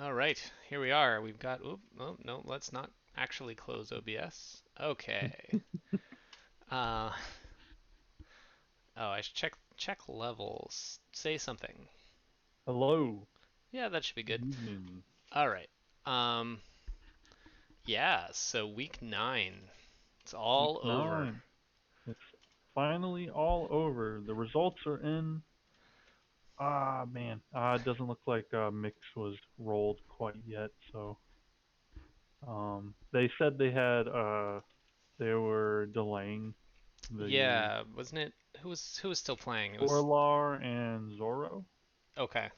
All right, here we are. We've got. Oop, oh no, let's not actually close OBS. Okay. Uh, oh, I should check levels. Say something. Hello. Yeah, that should be Good good. evening. All right. Um, yeah. So week 9, it's Week all over. 9. It's finally all over. The results are in. Ah, man. It doesn't look like Mix was rolled quite yet. So, they said they were delaying the Yeah, wasn't it? Who was still playing? It was. Orlar and Zoro. Okay.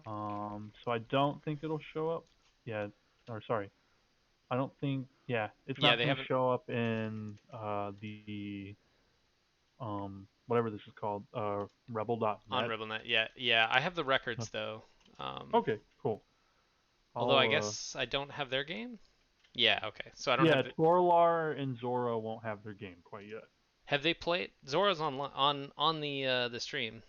So I don't think it'll show up. Yeah, or sorry, I don't think. Yeah, it's Yeah, not they going to haven't show up in the whatever this is called, on rebel.net. ReBBRL. Yeah, yeah. I have the records though. Um, Okay, cool. although I I'll guess I don't have their game. Yeah. Okay. So I don't have yeah, the. Torlar and Zoro won't have their game quite yet. Have they played? Zora's on the stream.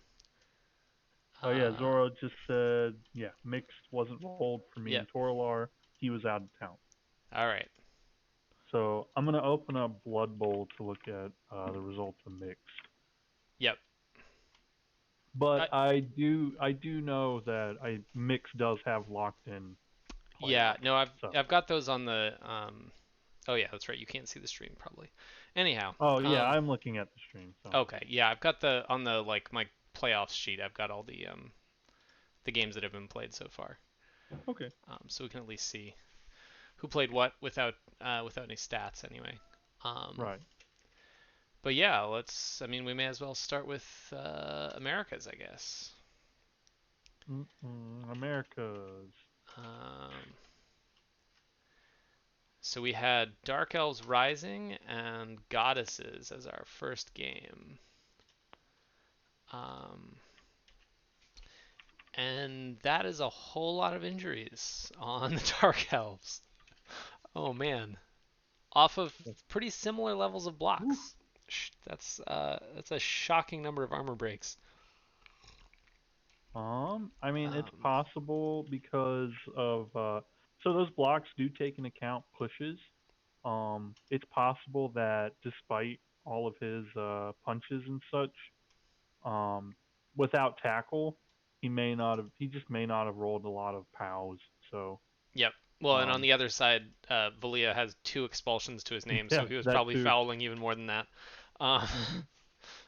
Oh yeah, Uh, Zoro just said yeah, mixed wasn't rolled for me yep. and Torlar. He was out of town. All right. So I'm gonna open up Blood Bowl to look at the results of mixed. Yep. But Uh, I do know that I mix does have locked in yeah. playoffs. No, I've So I've got those on the. Oh yeah, that's right. You can't see the stream probably. Anyhow. oh yeah, I'm looking at the stream. So Okay. Yeah, I've got the on the like my playoffs sheet. I've got all the games that have been played so far. okay, So we can at least see who played what without any stats anyway. Um, right. but yeah, let's. I mean, we may as well start with Americas, I guess. Americas. Um, so we had Dark Elves Rising and Goddesses as our first game. Um, and that is a whole lot of injuries on the Dark Elves. Oh man, off of pretty similar levels of Whew. blocks. That's a shocking number of armor breaks. I mean, it's Um, possible because of so those blocks do take into account pushes. It's possible that despite all of his punches and such, um, without tackle, he just may not have rolled a lot of pows. So, yep. Well, and on um, the other side, Valia has 2 expulsions to his name, yeah, so he was that probably too. fouling even more than that. Uh, Hmm.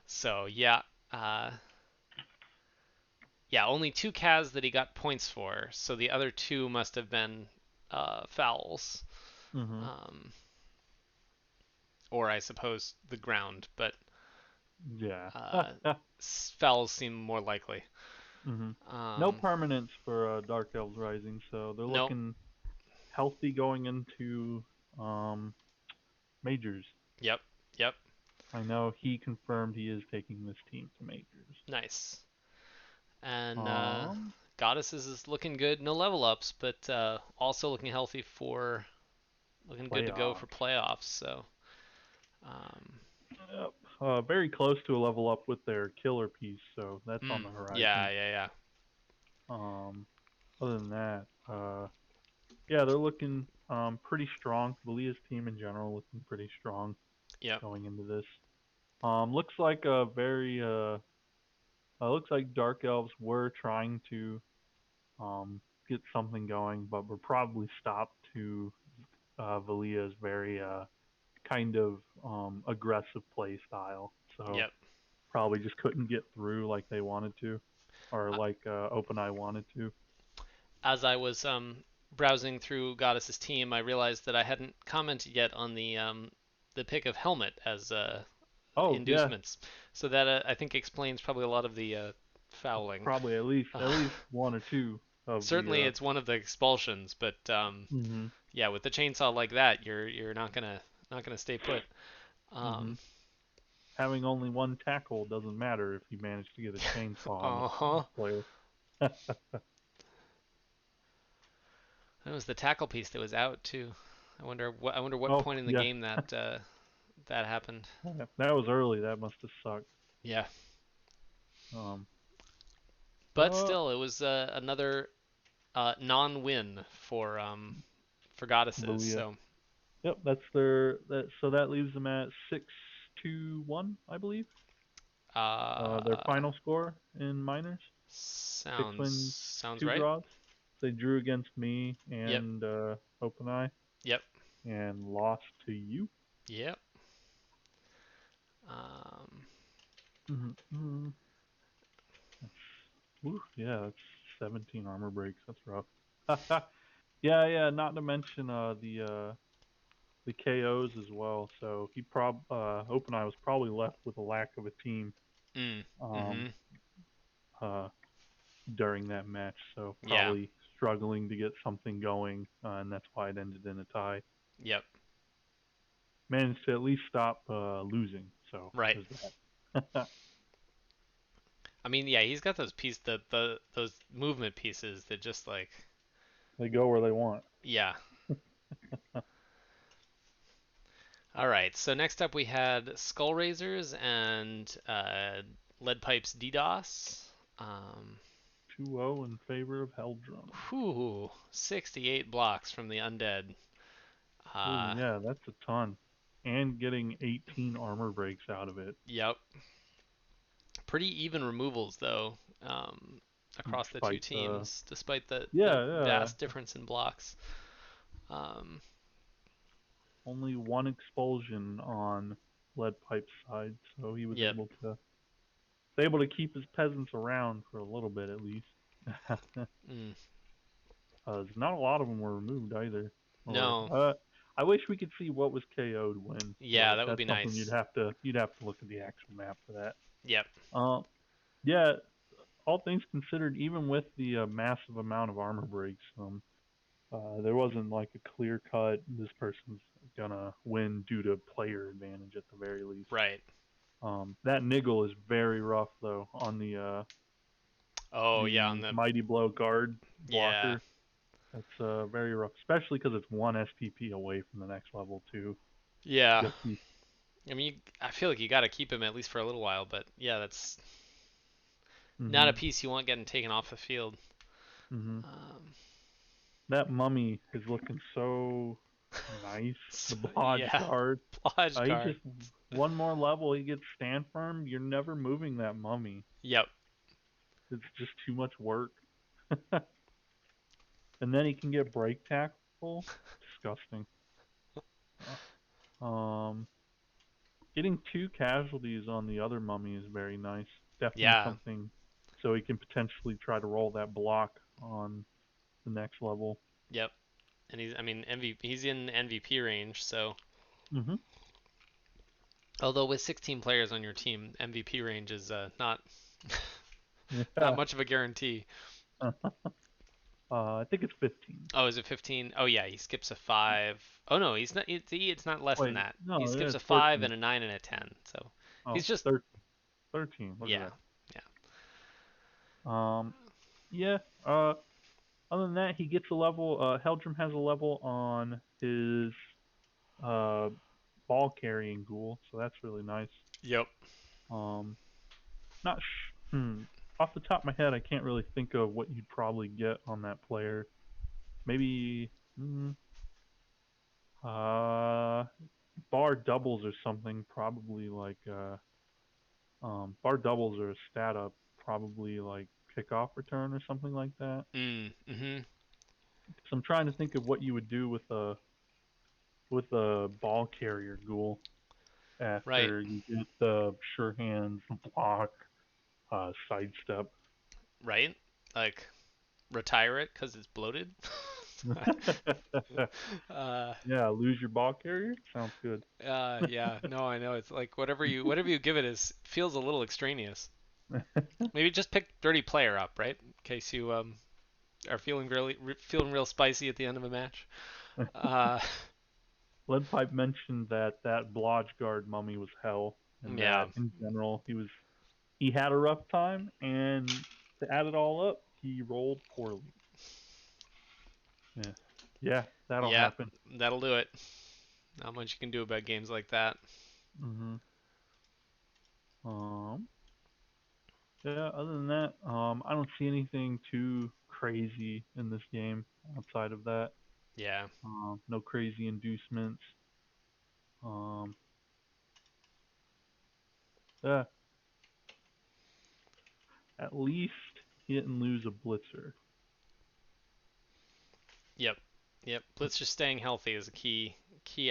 so yeah, uh, yeah, only 2 Cas that he got points for, so the other 2 must have been fouls, Hmm. um, or I suppose the ground, but Yeah. uh, fouls seem more likely. Hmm. No Um, permanence for Dark Elves Rising, so they're nope. looking healthy going into um, majors. Yep. Yep. I know he confirmed he is taking this team to majors. Nice. And Um, Goddesses is looking good. No level ups, but also looking healthy for looking good to go playoffs. for playoffs. So um, Yep. Very close to a level up with their killer piece, so that's on the yeah, horizon. yeah, yeah. Um, other than that, yeah, they're looking pretty strong. The Leah's team in general looking pretty strong Yep. going into this. Looks like a very looks like Dark Elves were trying to get something going, but were probably stopped to Valia's very kind of aggressive play style. So Yep. probably just couldn't get through like they wanted to, or Uh, like OpenEye wanted to. as I was browsing through Goddess's team, I realized that I hadn't commented yet on the pick of Helmet as Oh yeah, inducements. So that I think explains probably a lot of the fouling. probably at least Uh, at least one or two of certainly, the. it's one of the expulsions, but Mhm. yeah, with the chainsaw like that, you're not gonna stay put. Mhm. Um, Having only one tackle doesn't matter if you manage to get a chainsaw on uh-huh. the player. It was the tackle piece that was out too. I wonder what Oh point in the yeah, game that happened. that was early. That must have sucked. Yeah, Um, but uh, still, it was another. Non-win for goddesses. Valia. So Yep, that's their that. So that leaves them at 6-1, I believe. Their uh, final score in minors: six sounds wins, sounds two right. draws. They drew against me Yep. and OpenEye Yep. and lost to you. Yep. Um, Mm-hmm. Ooh, yeah, that's 17 armor breaks. That's rough. Yeah, yeah. Not to mention the KOs as well. So OpenEye was probably left with a lack of a team um mm-hmm. uh during that match. So Yeah. probably struggling to get something going, and that's why it ended in a tie. Yep. Managed to at least stop losing. So Right. there's that. I mean, yeah, he's got those those movement pieces that just like, They go where they want. yeah. All right. So next up we had Skull Razors and Lead Pipes DDoS. Um, 2-0 in favor of Heldrum. whew, 68 blocks from the undead. Oh Uh, yeah, that's a ton. And getting 18 armor breaks out of it, yep. Pretty even removals though, across the two despite the teams, despite the yeah, vast difference in blocks. Um, only one expulsion on Lead Pipe's side, so he was yep. able to keep his peasants around for a little bit at least. Mm, Not a lot of them were removed either. Or no. I wish we could see what was KO'd when, Yeah, but that would that's be something nice. you'd have to look at the actual map for that. Yep. Um, yeah, all things considered, even with the massive amount of armor breaks, there wasn't like a clear cut. This person's gonna win due to player advantage at the very least. Right. That niggle is very rough though on Oh yeah, on the the mighty blow guard yeah. blocker. That's very rough, especially because it's one SPP away from the next level too. Yeah. Got the I mean, I feel like you got to keep him at least for a little while, but yeah, that's not hmm a piece you want getting taken off the field. hmm Um, that mummy is looking so nice. so, The blodge yeah, guard. Plage He guard. just one more level, he gets stand firm. You're never moving that mummy. Yep. It's just too much work. And then he can get break tackle. Disgusting. Um, Getting two casualties on the other mummy is very nice. Definitely Yeah. something. So he can potentially try to roll that block on the next level. Yep. And he's, I mean, MVP. He's in MVP range, so hmm although with 16 players on your team, MVP range is not not Yeah. much of a guarantee. I think it's 15. Oh, is it 15? Oh yeah, he skips a five. Oh no, he's not. It's not less than Wait, that. He no, skips it's a five 13. and a nine and a 10. So Oh, he's just 13. 13. Look at yeah, that. yeah, Yeah. Other than that, he gets a level. Heldrum has a level on his uh, ball carrying ghoul, so that's really nice. yep, Um, not off the top of my head, I can't really think of what you'd probably get on that player. Maybe uh, bar doubles or something. Probably like bar doubles or a stat up. Probably like kickoff return or something like that. mm-hmm, So I'm trying to think of what you would do with a ball carrier ghoul right, after you get the sure hands block sidestep. right. Like retire it because it's bloated. uh, Yeah, lose your ball carrier. Sounds good. yeah, no, I know. It's like whatever you give it is feels a little extraneous. Maybe just pick dirty player up, right? In case you are feeling real spicy at the end of a match. Uh, Leadpipe mentioned that that blodge guard mummy was hell, and yeah, that in general he had a rough time, and to add it all up, he rolled poorly. Yeah, yeah, that'll yeah, happen. that'll do it. Not much you can do about games like that. hmm Um, yeah. Other than that, I don't see anything too crazy in this game outside of that. Yeah. No crazy inducements. Um, yeah, at least he didn't lose a blitzer. Yep. Yep. Blitzer staying healthy is a key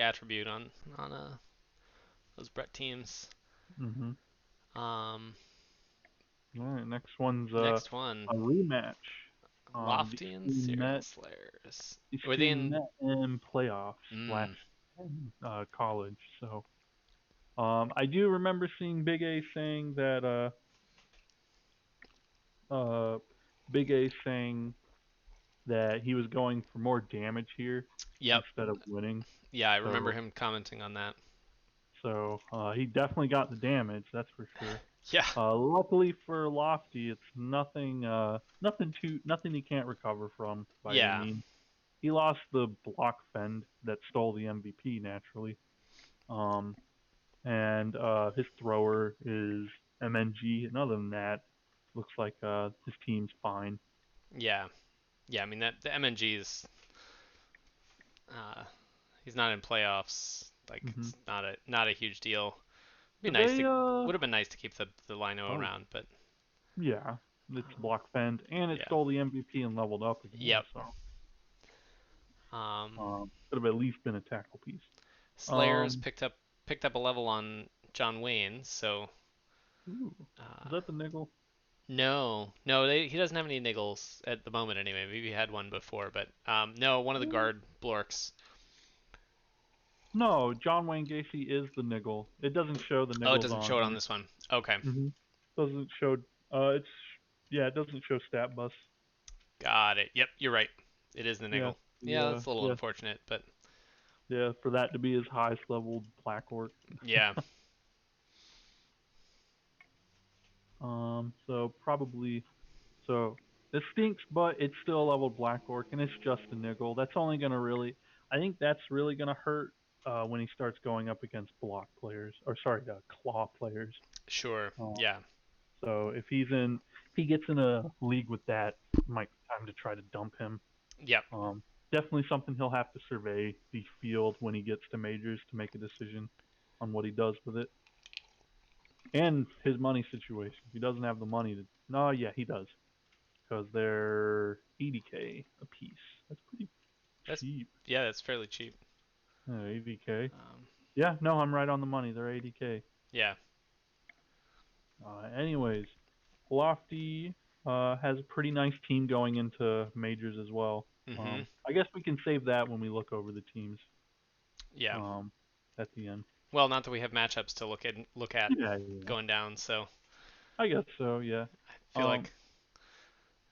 attribute on those Brett teams. Mm-hmm. Um, All right, next one's Next one, a rematch. The Lofty and Serial Slayers. Were they Extreme in? Met in playoffs last Mm, in college. So I do remember seeing Big A saying that Big A saying that he was going for more damage here yep. instead of winning. Yeah, I remember So him commenting on that. he definitely got the damage, that's for sure. Yeah. Luckily for Lofty, it's nothing he can't recover from by any Yeah. means. He lost the block fend that stole the MVP naturally. Um, and his thrower is MNG, and other than that, looks like his team's fine. Yeah. Yeah. I mean that the MNG is uh, he's not in playoffs. Like Hmm. it's not a huge deal. Be Do nice they? to Would have been nice to keep the Lino Oh, around, but yeah, it's um, block fend, and it yeah. stole the MVP and leveled up again. Yep. So Um, could have at least been a tackle piece. Slayers Um, picked up a level on John Wayne, so ooh, is uh, that the nickel? no, he doesn't have any niggles at the moment anyway. Maybe he had one before, but no, one of the Yeah. guard blorks. No, John Wayne Gacy is the niggle. It doesn't show the Oh, it niggles doesn't on show it on here. this one. Okay, Doesn't show. It's yeah. It doesn't show stat bus. got it. Yep, you're right. It is the Yeah. niggle. Yeah, that's a little Yeah. unfortunate, but Yeah. For that to be his highest level black orc. yeah, So probably so it stinks, but it's still a leveled black orc, and it's just a niggle. That's only gonna really. I think that's really gonna hurt when he starts going up against block players, or sorry, claw players. sure. Uh, Yeah, so if he gets in a league with that, it might be time to try to dump him. yep. Um, Definitely something he'll have to survey the field when he gets to majors to make a decision on what he does with it. And his money situation. He doesn't have the money to. No, yeah, he does. Because they're 80K a piece. That's pretty That's cheap. yeah, that's fairly cheap. 80K. Um, Yeah, no, I'm right on the money. They're 80K. yeah. Anyways, Lofty has a pretty nice team going into majors as well. Mhm. I guess we can save that when we look over the teams Yeah. um, at the end. Well, not that we have matchups to look at Yeah, yeah. going down, so I guess so. Yeah. I feel Um, like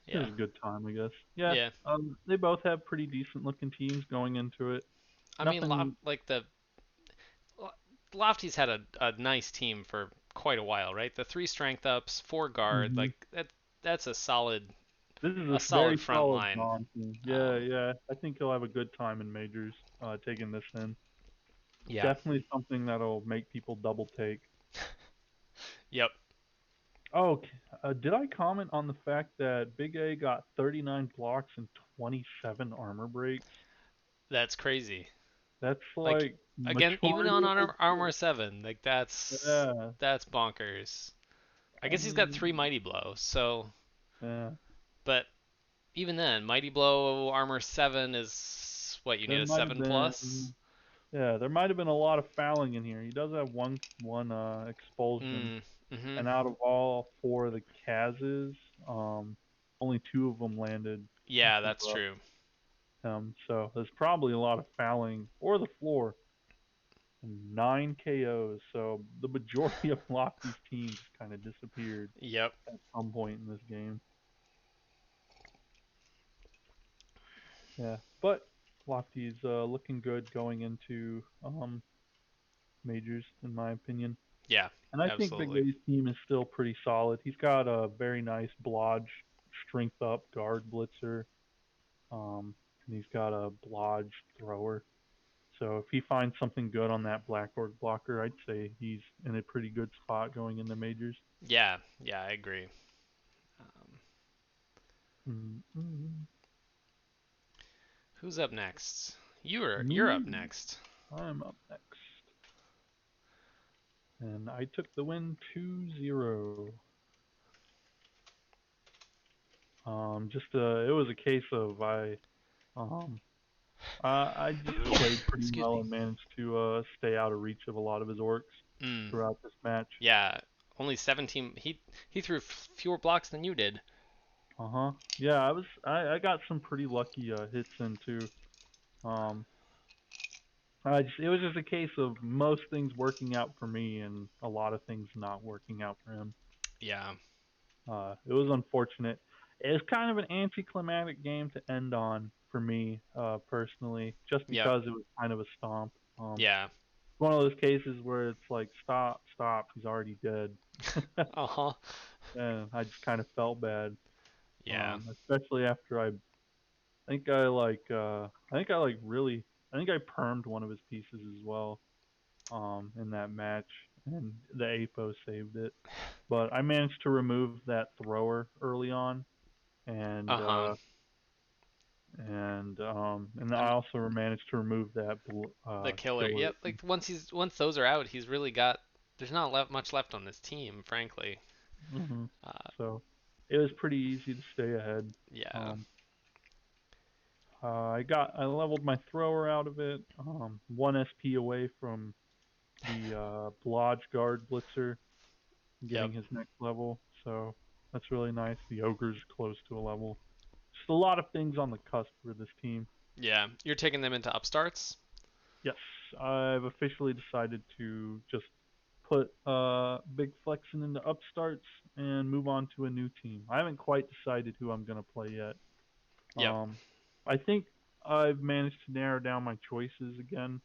yeah, There's a good time, I guess. Yeah. yeah. They both have pretty decent looking teams going into it. I mean, Nothing. like the Lofty's had a nice team for quite a while, right? The three strength ups, four guard, Hmm. like that's This is a a solid very front solid line. John team. Yeah, Um, yeah. I think he'll have a good time in majors taking this in. yeah. Definitely something that'll make people double take. Yep. Oh, did I comment on the fact that Big A got 39 blocks and 27 armor breaks? That's crazy. That's Like like again, even majority on of his armor 7, like yeah. that's bonkers. I I guess he's got mean, three mighty blow, so yeah. but even then, mighty blow armor 7 is what you need There a might have 7 plus. been Yeah, there might have been a lot of fouling in here. He does have one expulsion, Mm. Mhm. and out of all four of the Kaz's, only two of them landed off Yeah, of that's true. him. So there's probably a lot of fouling or the floor. And 9 KOs. So the majority of Lofty's teams kind of disappeared Yep. at some point in this game. Yeah, but Lofty's looking good going into majors, in my opinion. Yeah, And I think Big absolutely. A's team is still pretty solid. He's got a very nice Blodge strength up guard blitzer. And he's got a Blodge thrower. So if he finds something good on that Black Orc blocker, I'd say he's in a pretty good spot going into majors. Yeah, yeah, I agree. Um, Mm-mm. Who's up next? You're up Me. next. I'm up next. And I took the win 2-0. Just it was a case of um I just played pretty Excuse well me. and managed to stay out of reach of a lot of his orcs Mm. throughout this match. Yeah, only 17. He threw fewer blocks than you did. Uh-huh. Yeah, I got some pretty lucky hits in too. Um it was just a case of most things working out for me and a lot of things not working out for him. Yeah. It was unfortunate. It was kind of an anticlimactic game to end on for me, personally, just Yep. because it was kind of a stomp. Yeah. One of those cases where it's like, stop, stop, he's already dead. Uh huh. And I just kind of felt bad, Yeah. especially after I think I permed one of his pieces as well, in that match, and the APO saved it. But I managed to remove that thrower early on, and Uh huh. I also managed to remove that The killer. killer. Yep. Like once those are out, he's really got. There's not much left on this team, frankly. Hmm. Uh, So it was pretty easy to stay ahead. yeah. Um, I leveled my thrower out of it. One SP away from the Blodge Guard Blitzer Yep. getting his next level. So that's really nice. The ogre's close to a level. Just a lot of things on the cusp for this team. Yeah. You're taking them into upstarts. Yes, I've officially decided to just put Big Flexin into upstarts and move on to a new team. I haven't quite decided who I'm gonna play yet. Yep. Um, I think I've managed to narrow down my choices again.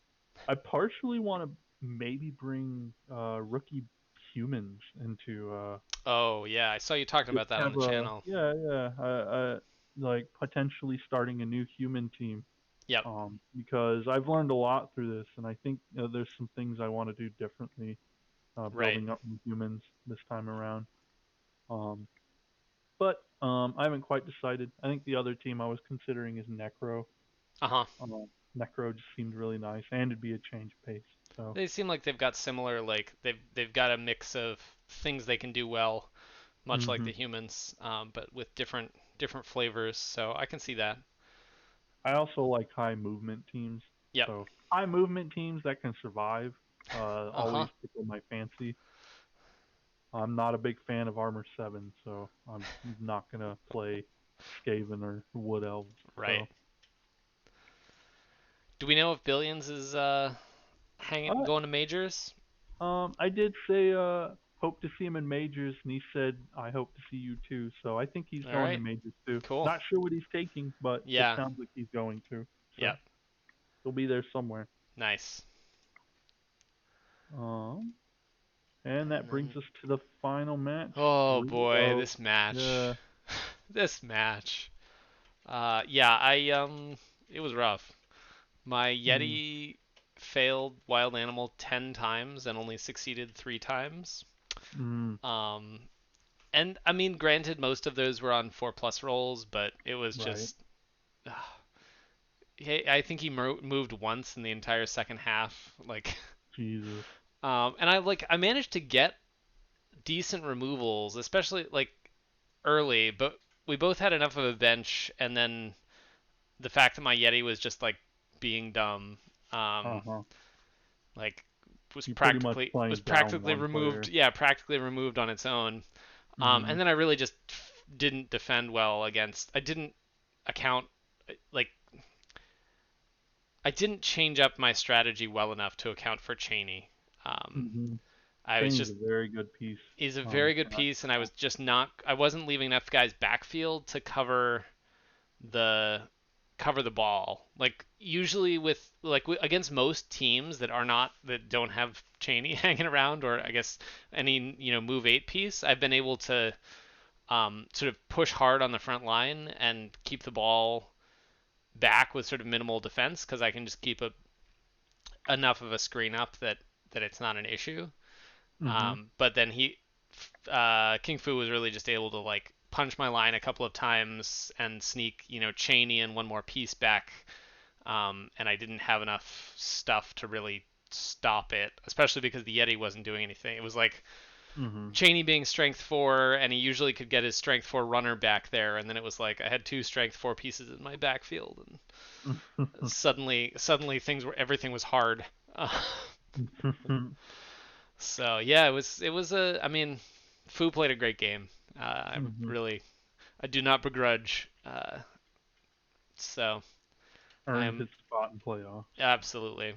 I partially want to maybe bring rookie humans into Oh yeah. I saw you talking just about that on have the channel. like potentially starting a new human team, Yep. because I've learned a lot through this, and I think there's some things I want to do differently, Right. building up new humans this time around. Um, but I haven't quite decided. I think the other team I was considering is Necro. Uh huh. Necro just seemed really nice, and it'd be a change of pace. So. They seem like they've got similar like they've got a mix of things they can do well, much like Hmm. the humans, but with different flavors. So I can see that. I also like high movement teams. Yep. So high movement teams that can survive Uh huh. always tickle my fancy. I'm not a big fan of Armor 7, so I'm not gonna play Skaven or Wood Elves. Right. So Do we know if Billions is hanging uh, going to majors? I did say hope to see him in majors, and he said I hope to see you too. So I think he's All going to right. majors too. Cool. Not sure what he's taking, but it Yeah. sounds like he's going to. Yep. So he'll be there somewhere. Nice. Um, and And that brings then us to the final match. oh boy, 3-0. this match. Yeah. This match. Yeah, I it was rough. My Mm, Yeti failed wild animal 10 times and only succeeded 3 times. mm, Um and I mean granted most of those were on 4 plus rolls, but it was right. just I think he moved once in the entire second half like Jesus. and I managed to get decent removals, especially like early, but we both had enough of a bench, and then the fact that my Yeti was just like being dumb, Uh um, huh. like You pretty much was playing down practically one removed. player. Yeah, practically removed on its own. Mm-hmm. And then I really just didn't defend well against. I didn't account like I didn't change up my strategy well enough to account for Cheney. Um, Mm-hmm. I was Cheney's just a very good piece. He's a very good For that piece, and I was channel. just not. I wasn't leaving enough guys backfield to the cover the ball. Like usually with against most teams that don't have Cheney hanging around, or I guess any move eight piece, I've been able to sort of push hard on the front line and keep the ball back with sort of minimal defense because I can just keep enough of a screen up that it's not an issue. Mm-hmm. But then King Fu was really just able to like punch my line a couple of times and sneak, Cheney and one more piece back. And I didn't have enough stuff to really stop it, especially because the Yeti wasn't doing anything. It was like Mhm. Cheney being strength 4, and he usually could get his strength 4 runner back there, and then it was like I had two strength 4 pieces in my backfield, and suddenly everything was hard. Uh, so yeah, it was I mean, Fu played a great game. Mhm. I do not begrudge. So I Earned am his spot in playoffs. absolutely.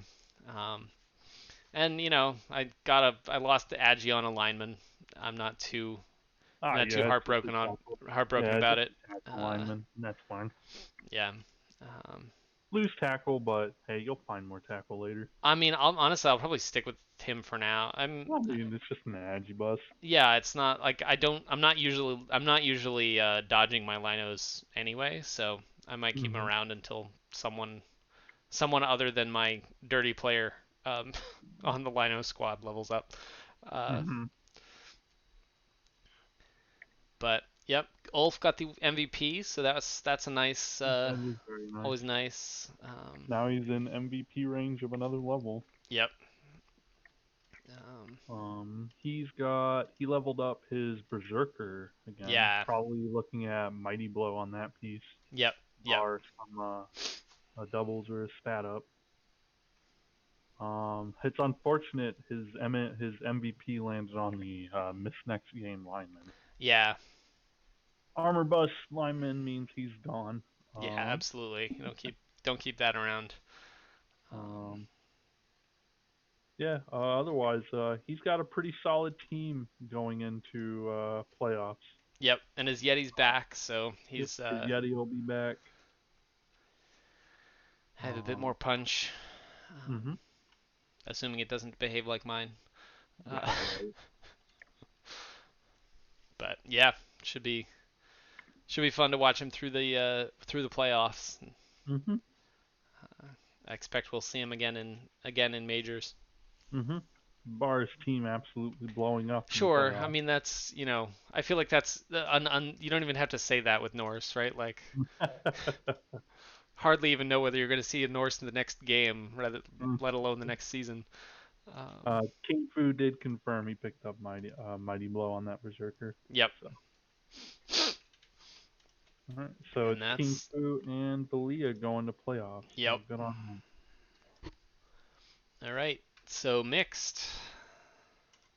Um, and I lost to Agi on a lineman. I'm not too Ah, not too yeah, it's just a tackle. heartbroken Yeah, about just it. a tackle Uh, lineman. That's fine. yeah. Um, Lose tackle, but hey, you'll find more tackle later. I mean, I'll probably stick with him for now. I mean, it's just an agi bus. Yeah, it's not like I'm not usually dodging my linos anyway, so I might keep him Mhm. around until someone other than my dirty player um, on the lino squad levels up. Uh, Mhm. but yep, Ulf got the MVP, so that's a nice, That is very nice. always nice. Now he's in MVP range of another level. Yep. Um, He leveled up his Berserker again. yeah. Probably looking at Mighty Blow on that piece, Yep. Yep. or some doubles or a stat up. It's unfortunate his MVP landed on the miss next game lineman. Yeah. Armor bust lineman means he's gone. Yeah. Um, Absolutely. Don't keep that around. Um, um, yeah. Otherwise, he's got a pretty solid team going into playoffs. yep. And his Yeti's back, so Yep, he's his Yeti will be back. have a bit Um, more punch, hmm assuming it doesn't behave like mine. Uh, Yeah, right. but yeah, should be should be fun to watch him through the playoffs. hmm I expect we'll see him again in majors. hmm Bar's team absolutely blowing up in the Sure, I playoffs. mean that's I feel like that's you don't even have to say that with Norse, right? Like hardly even know whether you're going to see a Norse in the next game, rather let alone the next season. Um, King Fu did confirm he picked up Mighty Blow on that Berserker. yep, So, all right. So and it's King that's Fu and Belia going to playoffs. yep. So good on them. All right, so mixed.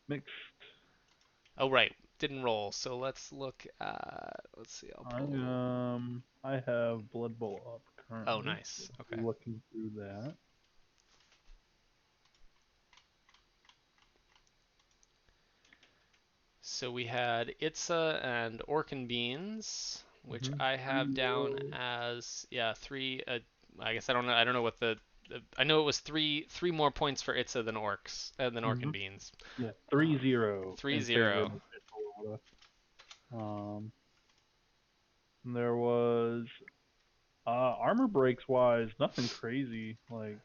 Mixed. Oh right, didn't roll. So let's see. I'll pull. I have Blood Bowl up Oh currently. So nice. I'll Okay. be looking through that. So we had Itza and Orkin Beans, which I have Three down zero. as yeah three. I guess I don't know. I don't know what I know it was three more points for Itza than Mm-hmm. Orkin Beans. Yeah, 3-0 Three in favor zero. of the Piccolata. Um, there was armor breaks wise, nothing crazy. Like,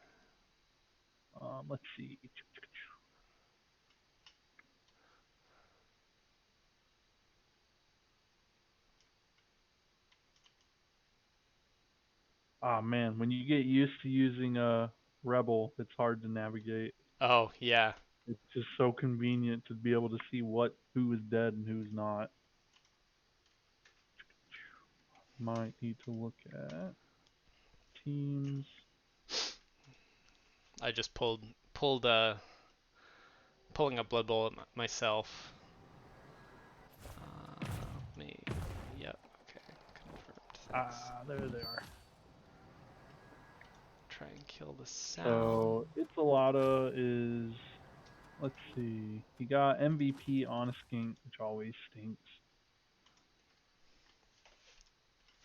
let's see. Ah man, when you get used to using a Rebel, it's hard to navigate. Oh yeah. It's just so convenient to be able to see who is dead and who's not. Might need to look at teams. I just pulled pulling up Blood Bowl myself. Me. Yep. Okay. Confirmed. Thanks. There they are. Try and kill the sound. So Itzalata is, let's see, he got MVP on a skink, which always stinks.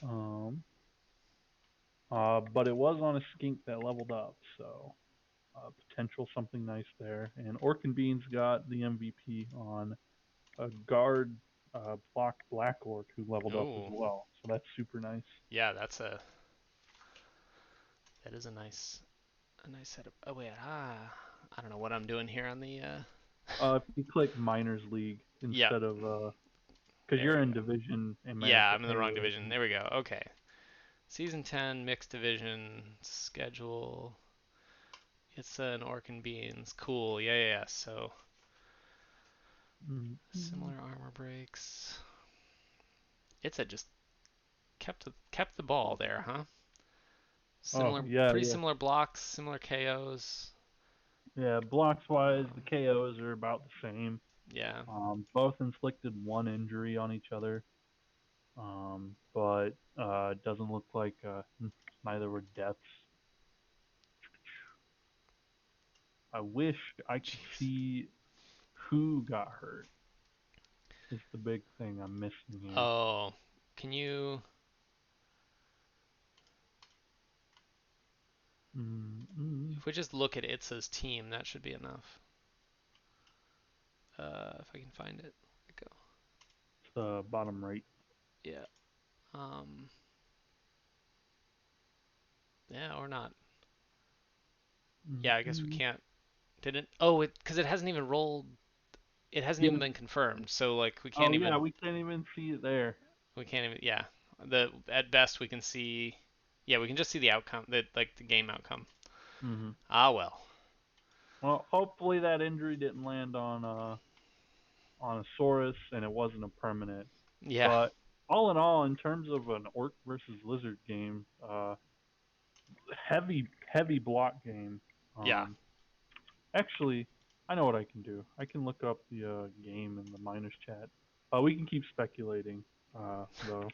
Um, but it was on a skink that leveled up, so potential something nice there. And Orkin Beans got the MVP on a guard block Black Orc who leveled up as Oh. well, so that's super nice. Yeah. That is a nice setup. Oh wait. I don't know what I'm doing here on the. If you click Miners League Yep. instead of because There you're we in go. Division Yeah, America I'm in the A wrong right division. now. There we go. Okay. Season 10, mixed division, schedule. It's an Orc and Beans. Cool. Yeah, yeah, yeah. So, Mm-hmm. similar armor breaks. It's a just kept the ball there, huh? Oh Similar, yeah, pretty yeah, similar blocks, similar KOs. yeah. Blocks wise, the Um, KOs are about the same. yeah. Both inflicted one injury on each other. But it doesn't look like neither were deaths. I wish I could Jeez. see who got hurt. Is the big thing I'm missing here. Oh, can you? Mm-hmm. If we just look at Itza's team, that should be enough. If I can find it. There we go. It's bottom right. Yeah. Um. Yeah, or not. Yeah, I guess we Mm-hmm. can't. Didn't. Oh, it because it hasn't even rolled. It hasn't Yeah. even been confirmed. So like we Oh can't yeah, even. we can't even see it there. We can't even. Yeah. The at best we can see. Yeah, we can just see the outcome. The like the game outcome. Mm-hmm. Ah well. Well, hopefully that injury didn't land on a Saurus and it wasn't a permanent. Yeah. But all in all, in terms of an orc versus lizard game, heavy block game. Yeah. Um, Actually, I know what I can do. I can look up the game in the miners chat. We can keep speculating, though.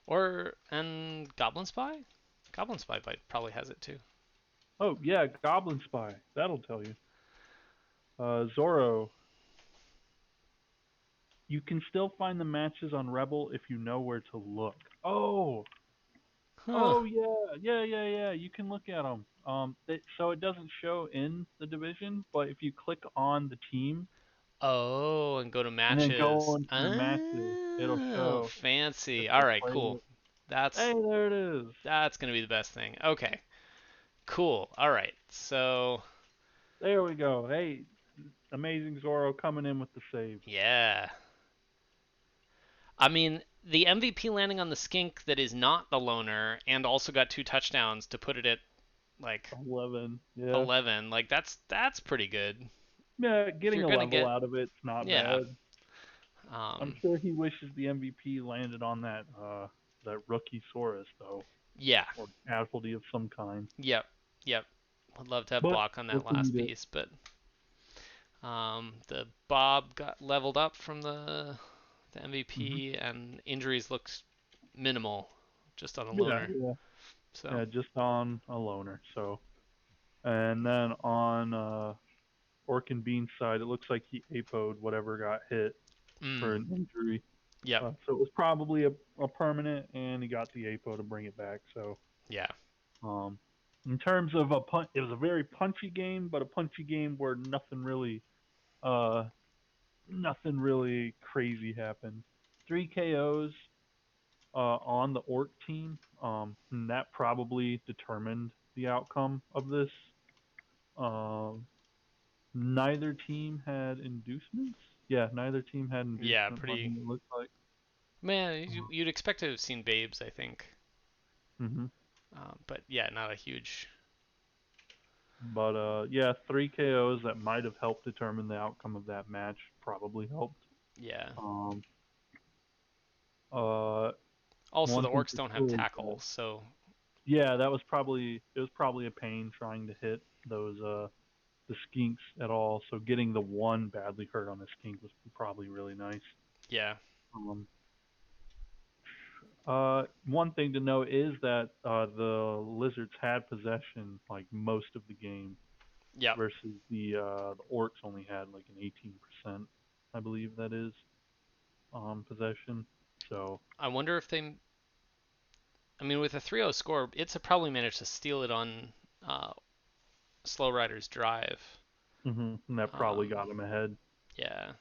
Or and Goblin Spy. Goblin Spy probably has it too. Oh yeah, Goblin Spy. That'll tell you. Zoro. You can still find the matches on Rebel if you know where to look. Oh, Huh. oh yeah. You can look at them. So it doesn't show in the division, but if you click on the team Oh, and go to and then go matches. into the matches, it'll Oh, show if fancy. they All right, played cool. it. That's Hey, there it is. that's gonna be the best thing. Okay, cool. All right, so There we go. Hey, amazing Zoro coming in with the save. yeah, I mean the MVP landing on the skink that is not the loner and also got two touchdowns to put it at like 11. Yeah. 11. Like that's pretty good. Yeah, If getting you're a gonna level get out of it's not yeah, bad. I'm um, sure he wishes the MVP landed on that rookie Saurus though, yeah, or casualty of some kind. yep, yep. Would love to have But block on that if we last need it. piece, but the Bob got leveled up from the Hmm. MVP, and injuries looked minimal, just on a Yeah, loner. yeah. So, Yeah, just on a loner. So, and then on Orc and Bean's side, it looks like he apoed whatever got hit for mm, an injury. yep, So it was probably a permanent, and he got the APO to bring it back. So yeah, um, in terms of it was a very punchy game, but a punchy game where uh, nothing really crazy happened. 3 KOs on the Orc team, and that probably determined the outcome of this. Um, Neither team had inducements. Yeah, neither team had yeah. inducement Pretty money. It looked like. man. Uh, You'd expect to have seen Babes, I think, hmm but yeah, not a huge. But yeah, 3 KOs that might have helped determine the outcome of that match probably helped. Yeah. Um, uh, Also, One the thing orcs for don't have sure is that tackles, so yeah, it was probably a pain trying to hit those the skinks at all. So getting the one badly hurt on the skink was probably really nice. yeah, Um, One thing to note is that the lizards had possession like most of the game yep. versus the orcs only had like an 18%, I believe that is, possession. So I wonder if they. I mean, with a 3-0 score, it's probably managed to steal it on uh, Slow Rider's drive. and that probably Um, got them ahead. yeah,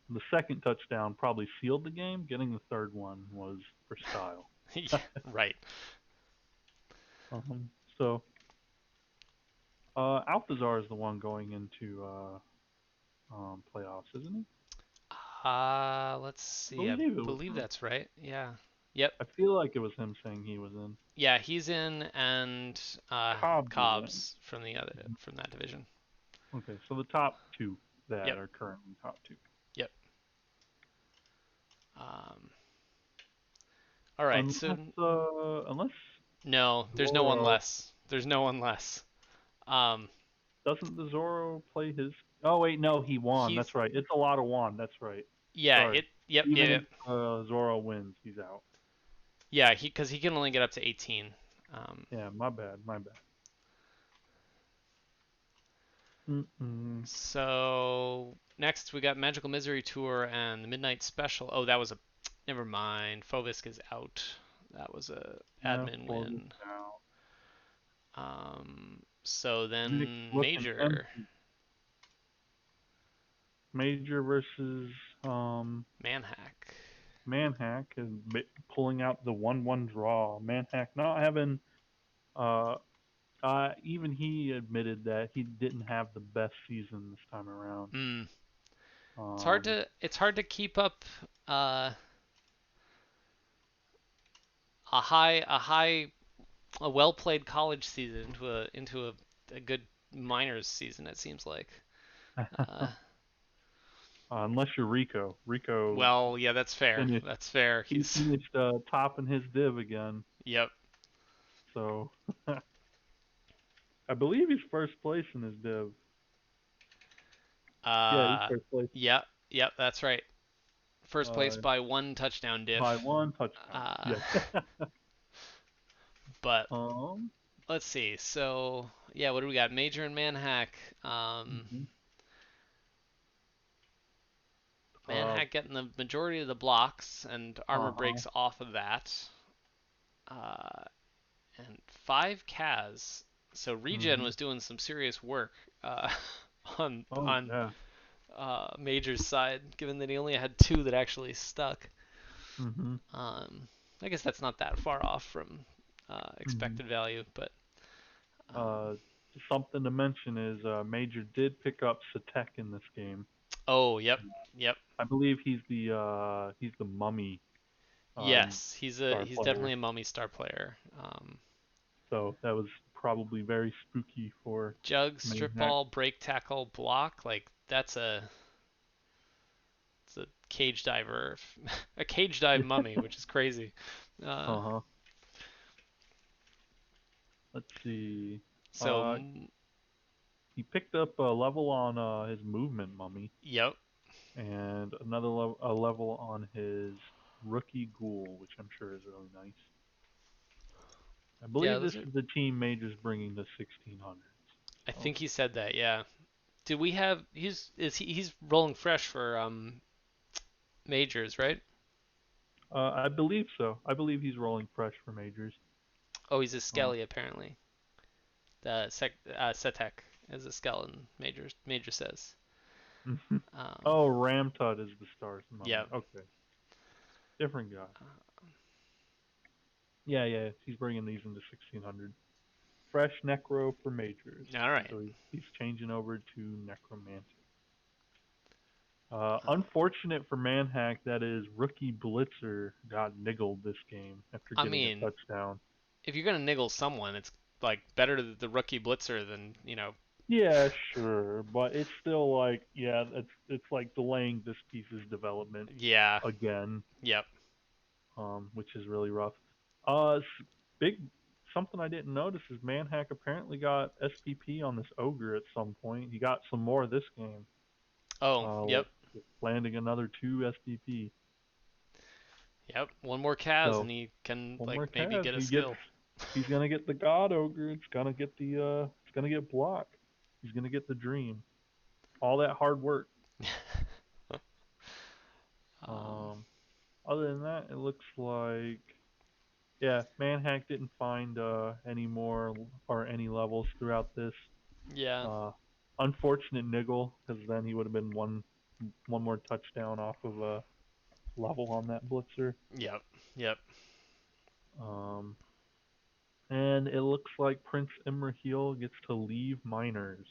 The second touchdown probably sealed the game. Getting the third one was for style. yeah, right. um, so Althazar is the one going into playoffs, isn't he? Let's I see. I believe it was believe him. that's right. Yeah. Yep. I feel like it was him saying he was in. Yeah, he's in, and Cobbs is in. Cobbs from the other Mhm. from that division. Okay, so the top two that Yep. are currently top two. Yep. Um, all right. So Unless no, there's no one Zoro less. There's no one less. Um, doesn't the Zoro play his? Oh wait, no, he won. he's That's right. It's a lot of won. That's right. yeah. Sorry. It. Yep. Even Yeah. if Zoro wins, he's out. Yeah. Because he can only get up to 18. Um, Yeah, my bad. My bad. Mm-mm. so next we got Magical Misery Tour and the Midnight Special. Oh, that was a. Never mind. Phobisk is out. That was a Yeah, admin for this win. now. So Nick's then looking Major empty. Major versus Manhack. Manhack is pulling out the 1-1 draw. Manhack not having uh even he admitted that he didn't have the best season this time around. Mm. Um It's hard to keep up uh, a a well played college season into a good minors season. It seems like. Uh, unless you're Rico. Rico well, yeah, that's fair. finished That's fair. he He's finished top in his div again. yep. So I believe he's first place in his div. Yeah, he's Uh, first place. yep. Yep. That's right. First place Uh, by one touchdown by diff. one touchdown. Uh, Yes. but um. let's see. So yeah, what do we got? Major and Manhack. Um, Mhm. Uh. Manhack getting the majority of the blocks, and armor Uh-huh. breaks off of that. Uh, and 5 Kaz. So Regen Mhm. was doing some serious work uh, on Oh yeah. Major's side, given that he only had 2 that actually stuck. Mhm. Um, I guess that's not that far off from Mhm. expected value, but Uh. Something to mention is Major did pick up Satek in this game. oh, yep, yep, I believe he's the mummy uh, yes, star he's definitely player. a mummy star player. So that was probably very spooky for Jug, strip Maniac. ball, break tackle, block, like that's a it's a cage diver, a cage dive mummy, which is crazy. Uh, Uh huh. Let's see. so, Uh, he picked up a level on his movement mummy yep, and another a level on his rookie ghoul, which I'm sure is really nice. I yeah, believe this those are. is the team Major's bringing to 1600s. I So think he said that. Yeah. Did we have? He's rolling fresh for majors, right? I believe so. I believe he's rolling fresh for Majors. Oh, he's a Uh, skelly apparently. Setek is a skeleton. Major says. Um, oh, Ramtut is the Stars mummy. yeah. Okay, different guy. Yeah, yeah, he's bringing these into 1600. Fresh Necro for Majors. All right. So he's changing over to Necromantic. Uh, Unfortunate for Manhack that his rookie Blitzer got niggled this game after I getting a mean, touchdown. if you're gonna niggle someone, it's like better the rookie blitzer than Yeah, sure, but it's still like, yeah, it's like delaying this piece's development Yeah. again, Yep. which is really rough. Big something I didn't notice is Manhack apparently got SPP on this ogre at some point. He got some more this game. Oh. Uh, Yep. landing another 2 SPP. Yep. One more Kaz and So he can one like more maybe Kaz. get a skill. He's gonna get the God Ogre. It's gonna get Block. He's gonna get the Dream. All that hard work. um. Um, other than that, it looks like yeah, Manhack didn't find any more or any levels throughout this. Yeah. Uh, unfortunate niggle because then he would have been one more touchdown off of a level on that blitzer. Yep. Yep. Um, and it looks like Prince Imrahil gets to leave minors.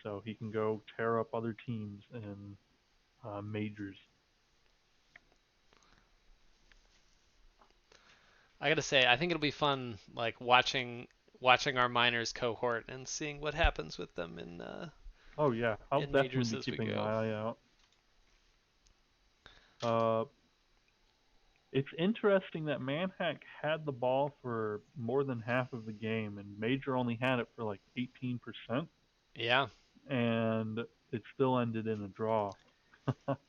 So he can go tear up other teams in majors. I gotta say, I think it'll be fun, like watching our minors cohort and seeing what happens with them Oh yeah, I'll in definitely majors be as we keeping an go. eye out. Uh, it's interesting that Manhack had the ball for more than half of the game, and Major only had it for like 18%, Yeah, and it still ended in a draw.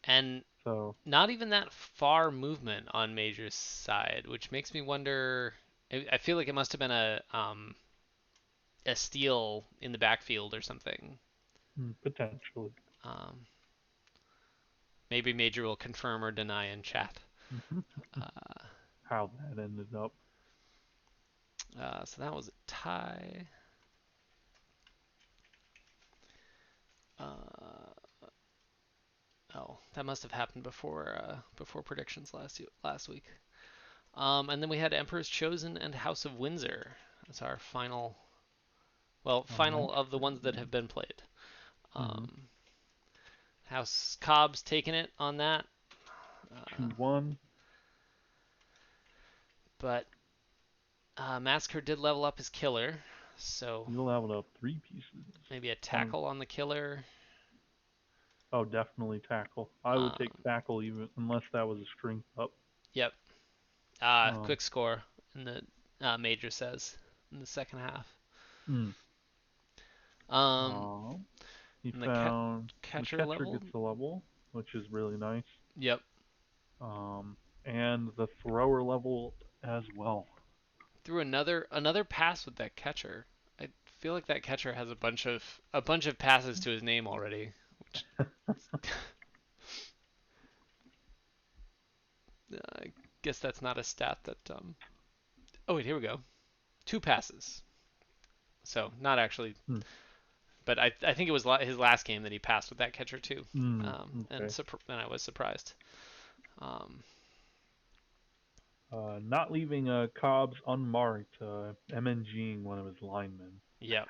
and So, not even that far movement on Major's side, which makes me wonder. I feel like it must have been a steal in the backfield or something. potentially. Um, maybe Major will confirm or deny in chat. Uh, How that ended up. so that was a tie. Uh, oh, that must have happened before predictions last week. And then we had Emperor's Chosen and House of Windsor as our All final of the ones that have been played. right. Um, House Cobb's taking it on that, uh, 2-1. but Massacre did level up his killer, so He leveled up 3 pieces. maybe a One. tackle on the killer. Oh, definitely tackle. I would take Um, tackle even unless that was a strength up. yep. Um, Quick score in the Major says in the second half. mm, Um, um, he and found the catcher catcher gets leveled. a level, which is really nice. Yep. Um, and the thrower level as well. Threw another pass with that catcher. I feel like that catcher has a bunch of passes to his name already, which I guess that's not a stat that. Oh wait, here we go. Two passes. So not actually, Hmm. but I think it was his last game that he passed with that catcher too. And Okay. and I was surprised. Um, Not leaving Cobbs unmarked, MNGing one of his linemen. yep.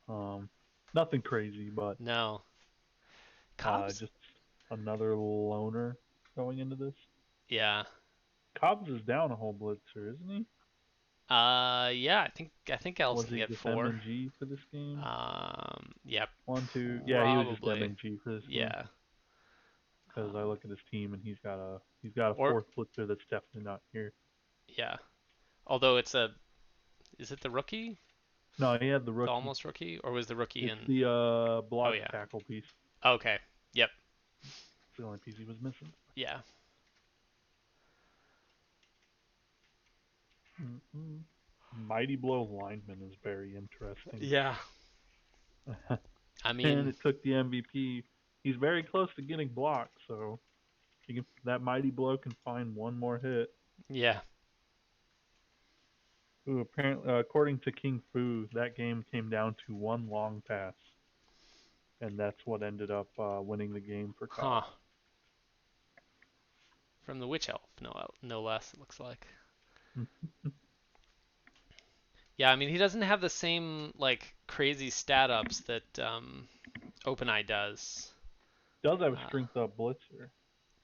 Um, Nothing crazy, but No. Cobb's. just another loner going into this. Yeah. Cobbs is down a whole blitzer, isn't he? Yeah. I think Elves Was can he get just four. MNG for this game? Yeah. One, two. Yeah, he was just Probably. MNG for this game. Yeah. Because I Um, look at his team and he's got a or fourth blitzer that's definitely not here. yeah. Although is it the rookie? No, he had the The rookie. almost rookie, or was the rookie It's in? the Oh block yeah. tackle piece. Okay. Yep. It's the only piece he was missing. Yeah. Mm-mm. Mighty Blow lineman is very interesting. Yeah. I And mean, it took the MVP. He's very close to getting blocked, so that Mighty Blow can find one more hit. yeah. Who apparently, according to King Fu, that game came down to one long pass, and that's what ended up winning the game for Huh. Cobbs. From the witch elf, no less. It looks like. Yeah. I mean, he doesn't have the same like crazy stat ups that OpenEye does. Does have a Uh, strength up blitzer.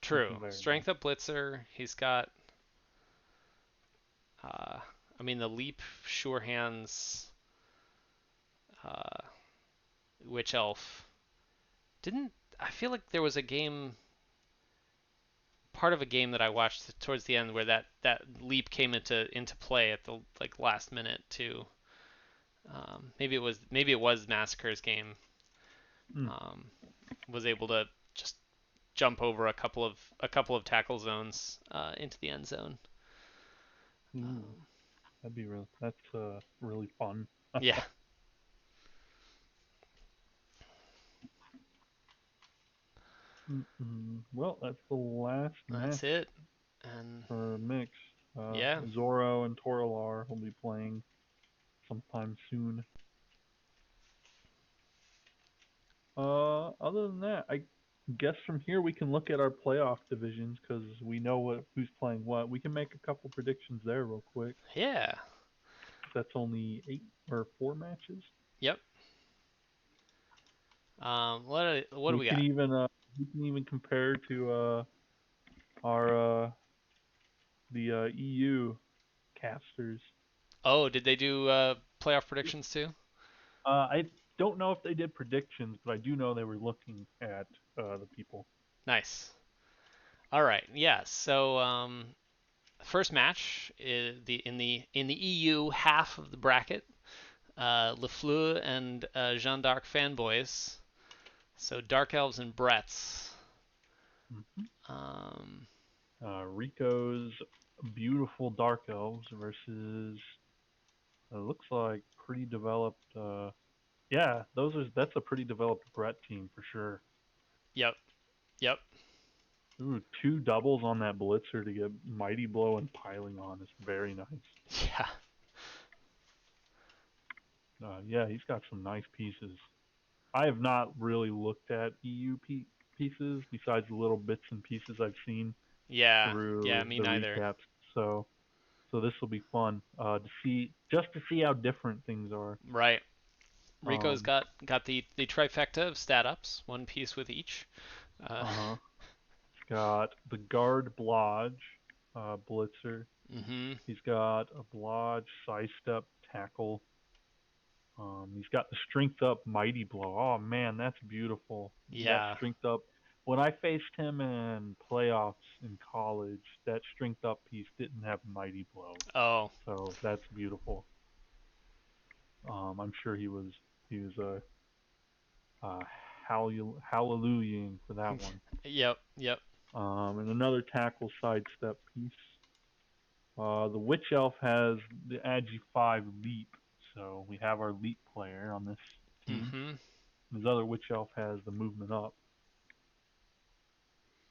True. Looking very nice. Strength up blitzer. He's got. Uh, I mean, the leap, sure hands, uh, witch elf. Didn't I feel like there was a game, part of a game that I watched towards the end where that leap came into play at the like last minute too. Maybe it was Massacre's game. Mm. Um, was able to just jump over a couple of tackle zones into the end zone. Ooh, Um, that's really fun. yeah, Well, that's the last that's match it. And for mix. yeah, Zoro and Toralar will be playing sometime soon. Other than that, I guess from here we can look at our playoff divisions because we know who's playing what. We can make a couple predictions there real quick. yeah, That's only 8 or 4 matches. yep. What do We we can got? even we can even compare to our the EU casters. Oh, did they do playoff predictions too? I don't know if they did predictions, but I do know they were looking at the people. Nice. All right. Yeah. So first match is the EU half of the bracket. Lefleur and Jeanne d'Arc fanboys. So Dark Elves and Bretts. Hmm Um, Rico's beautiful dark elves versus looks like pretty developed. Yeah, that's a pretty developed Brett team for sure. yep. Yep. Ooh, two doubles on that blitzer to get mighty blow and piling on is very nice. Yeah. Yeah, he's got some nice pieces. I have not really looked at pieces besides the little bits and pieces I've seen Yeah. Yeah. through Me the neither. recaps. So this will be fun to see just to see how different things are. Right. Rico's Um, got the trifecta of stat ups, one piece with each. Uh, uh-huh. He's got the guard blodge, blitzer. mhm. He's got a blodge, side step, tackle. He's got the strength up mighty blow. Oh man, that's beautiful. That Yeah. strength up. When I faced him in playoffs in college, that strength up piece didn't have mighty blow, Oh. so that's beautiful. I'm sure he was uh, hallelujahing for that one. Yep. Yep. And another tackle sidestep piece. The Witch Elf has the Agi 5 leap, so we have our leap player on this team. Mhm. His other Witch Elf has the movement up,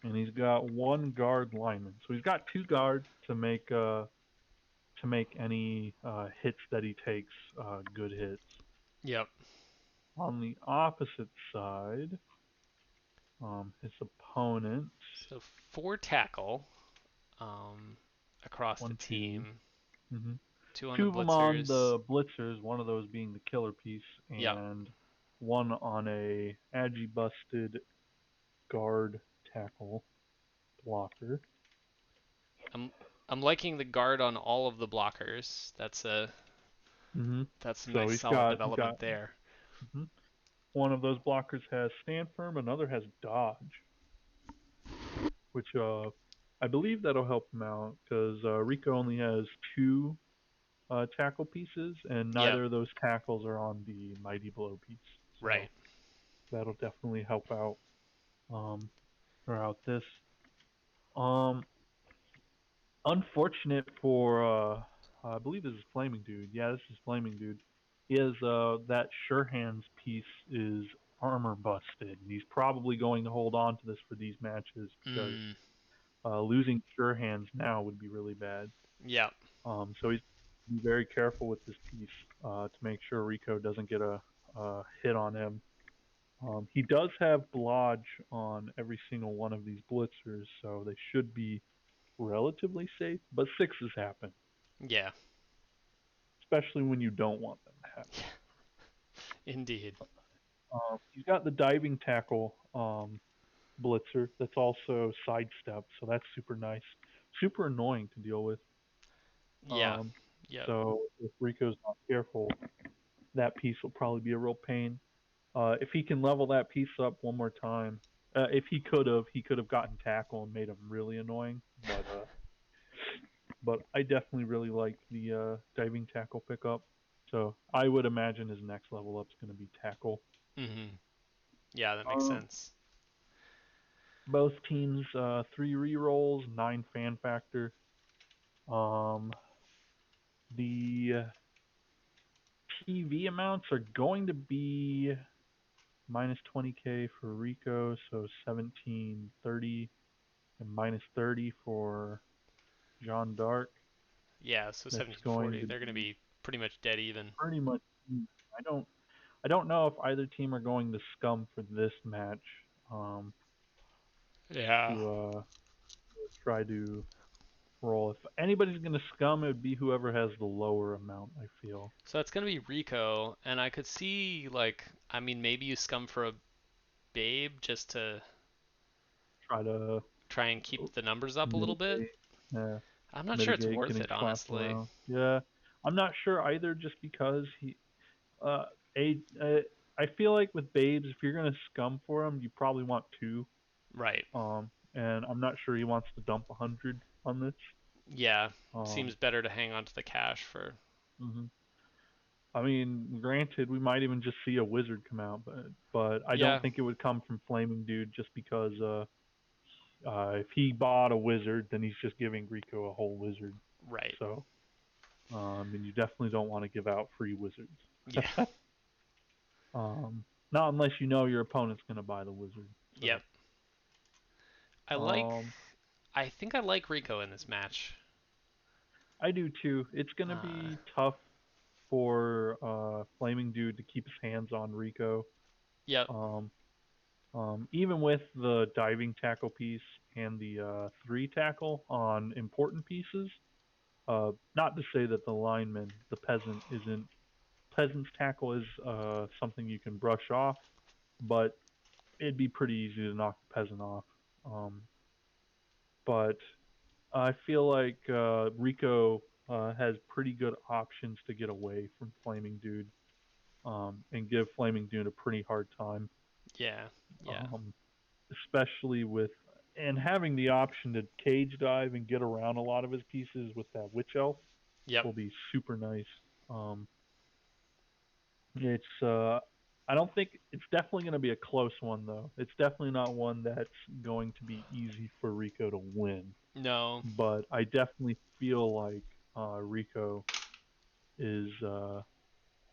and he's got one guard lineman. So he's got two guard to make any hits that he takes good hits. Yep. On the opposite side, his opponent So four tackle um, across the one two. team. Mm-hmm. Two on the Two of them on blitzers. the blitzers, one of those being the killer piece, Yep. and one on a agi busted guard tackle blocker. I'm I'm liking the guard on all of the blockers. Mm-hmm. That's some So nice he's solid got he's development got there. mhm. One of those blockers has stand firm, another has dodge, which I believe that'll help him out because Rico only has two tackle pieces, and Yep. neither of those tackles are on the mighty blow piece. Right. So that'll definitely help out um, throughout this. Um, Unfortunate for I believe this is Flaming Dude. Yeah, this is Flaming Dude. He has that sure hands piece is armor busted, and he's probably going to hold on to this for these matches because Mm. losing sure hands now would be really bad. Yep. So he's be very careful with this piece to make sure Rico doesn't get a hit on him. He does have blodge on every single one of these blitzers, so they should be relatively safe. But sixes happen, Yeah. especially when you don't want them to happen. Indeed. He's got the diving tackle blitzer that's also sidestep, so that's super nice. Super annoying to deal with. Yeah. Um, Yep. so if Rico's not careful, that piece will probably be a real pain. If he can level that piece up one more time, if he could have gotten tackle and made him really annoying. But I definitely really like the diving tackle pickup. So I would imagine his next level up is going to be tackle. Mhm. Yeah, that makes Um, sense. both teams three rerolls, nine fan factor. Um, the TV amounts are going to be minus 20K for Rico, so 1730, and minus 30 for Jean d'Arc. Yeah, so That's going 1740. to They're going to be be pretty much dead even. pretty much. I don't know if either team are going to scum for this match um, Yeah. to try to roll. If anybody's going to scum, it would be whoever has the lower amount. I feel. So it's going to be Rico, and I could see, like, I mean, maybe you scum for a Babe just to. try to Try and keep the numbers up a little bit. mitigate, uh, I'm not sure it's mitigate worth getting it, slapped honestly. around. Yeah, I'm not sure either, just because uh, a, uh, I feel like with babes, if you're gonna scum for him, you probably want two. Right. And I'm not sure he wants to dump 100 on this. Yeah. Um, Seems better to hang on to the cash for. mhm. I mean, granted, we might even just see a wizard come out, but I don't Yeah. think it would come from Flaming Dude, just because if he bought a wizard, then he's just giving Rico a whole wizard. Right. So, and you definitely don't want to give out free wizards. Yeah. Not unless you know your opponent's gonna buy the wizard. Yep. So, I like. um, I think I like Rico in this match. I do too. It's gonna Uh. be tough for Flaming Dude to keep his hands on Rico. Yep. Um, even with the diving tackle piece and the three tackle on important pieces. Not to say that the lineman, the peasant, isn't peasant's tackle is something you can brush off, but it'd be pretty easy to knock the peasant off. Um, but I feel like Rico has pretty good options to get away from Flaming Dude, and give Flaming Dude a pretty hard time. Yeah. Yeah. Um, Especially with and having the option to cage dive and get around a lot of his pieces with that witch elf Yep. will be super nice. Um, it's I don't think it's definitely going to be a close one though. It's definitely not one that's going to be easy for Rico to win. No. But I definitely feel like Rico is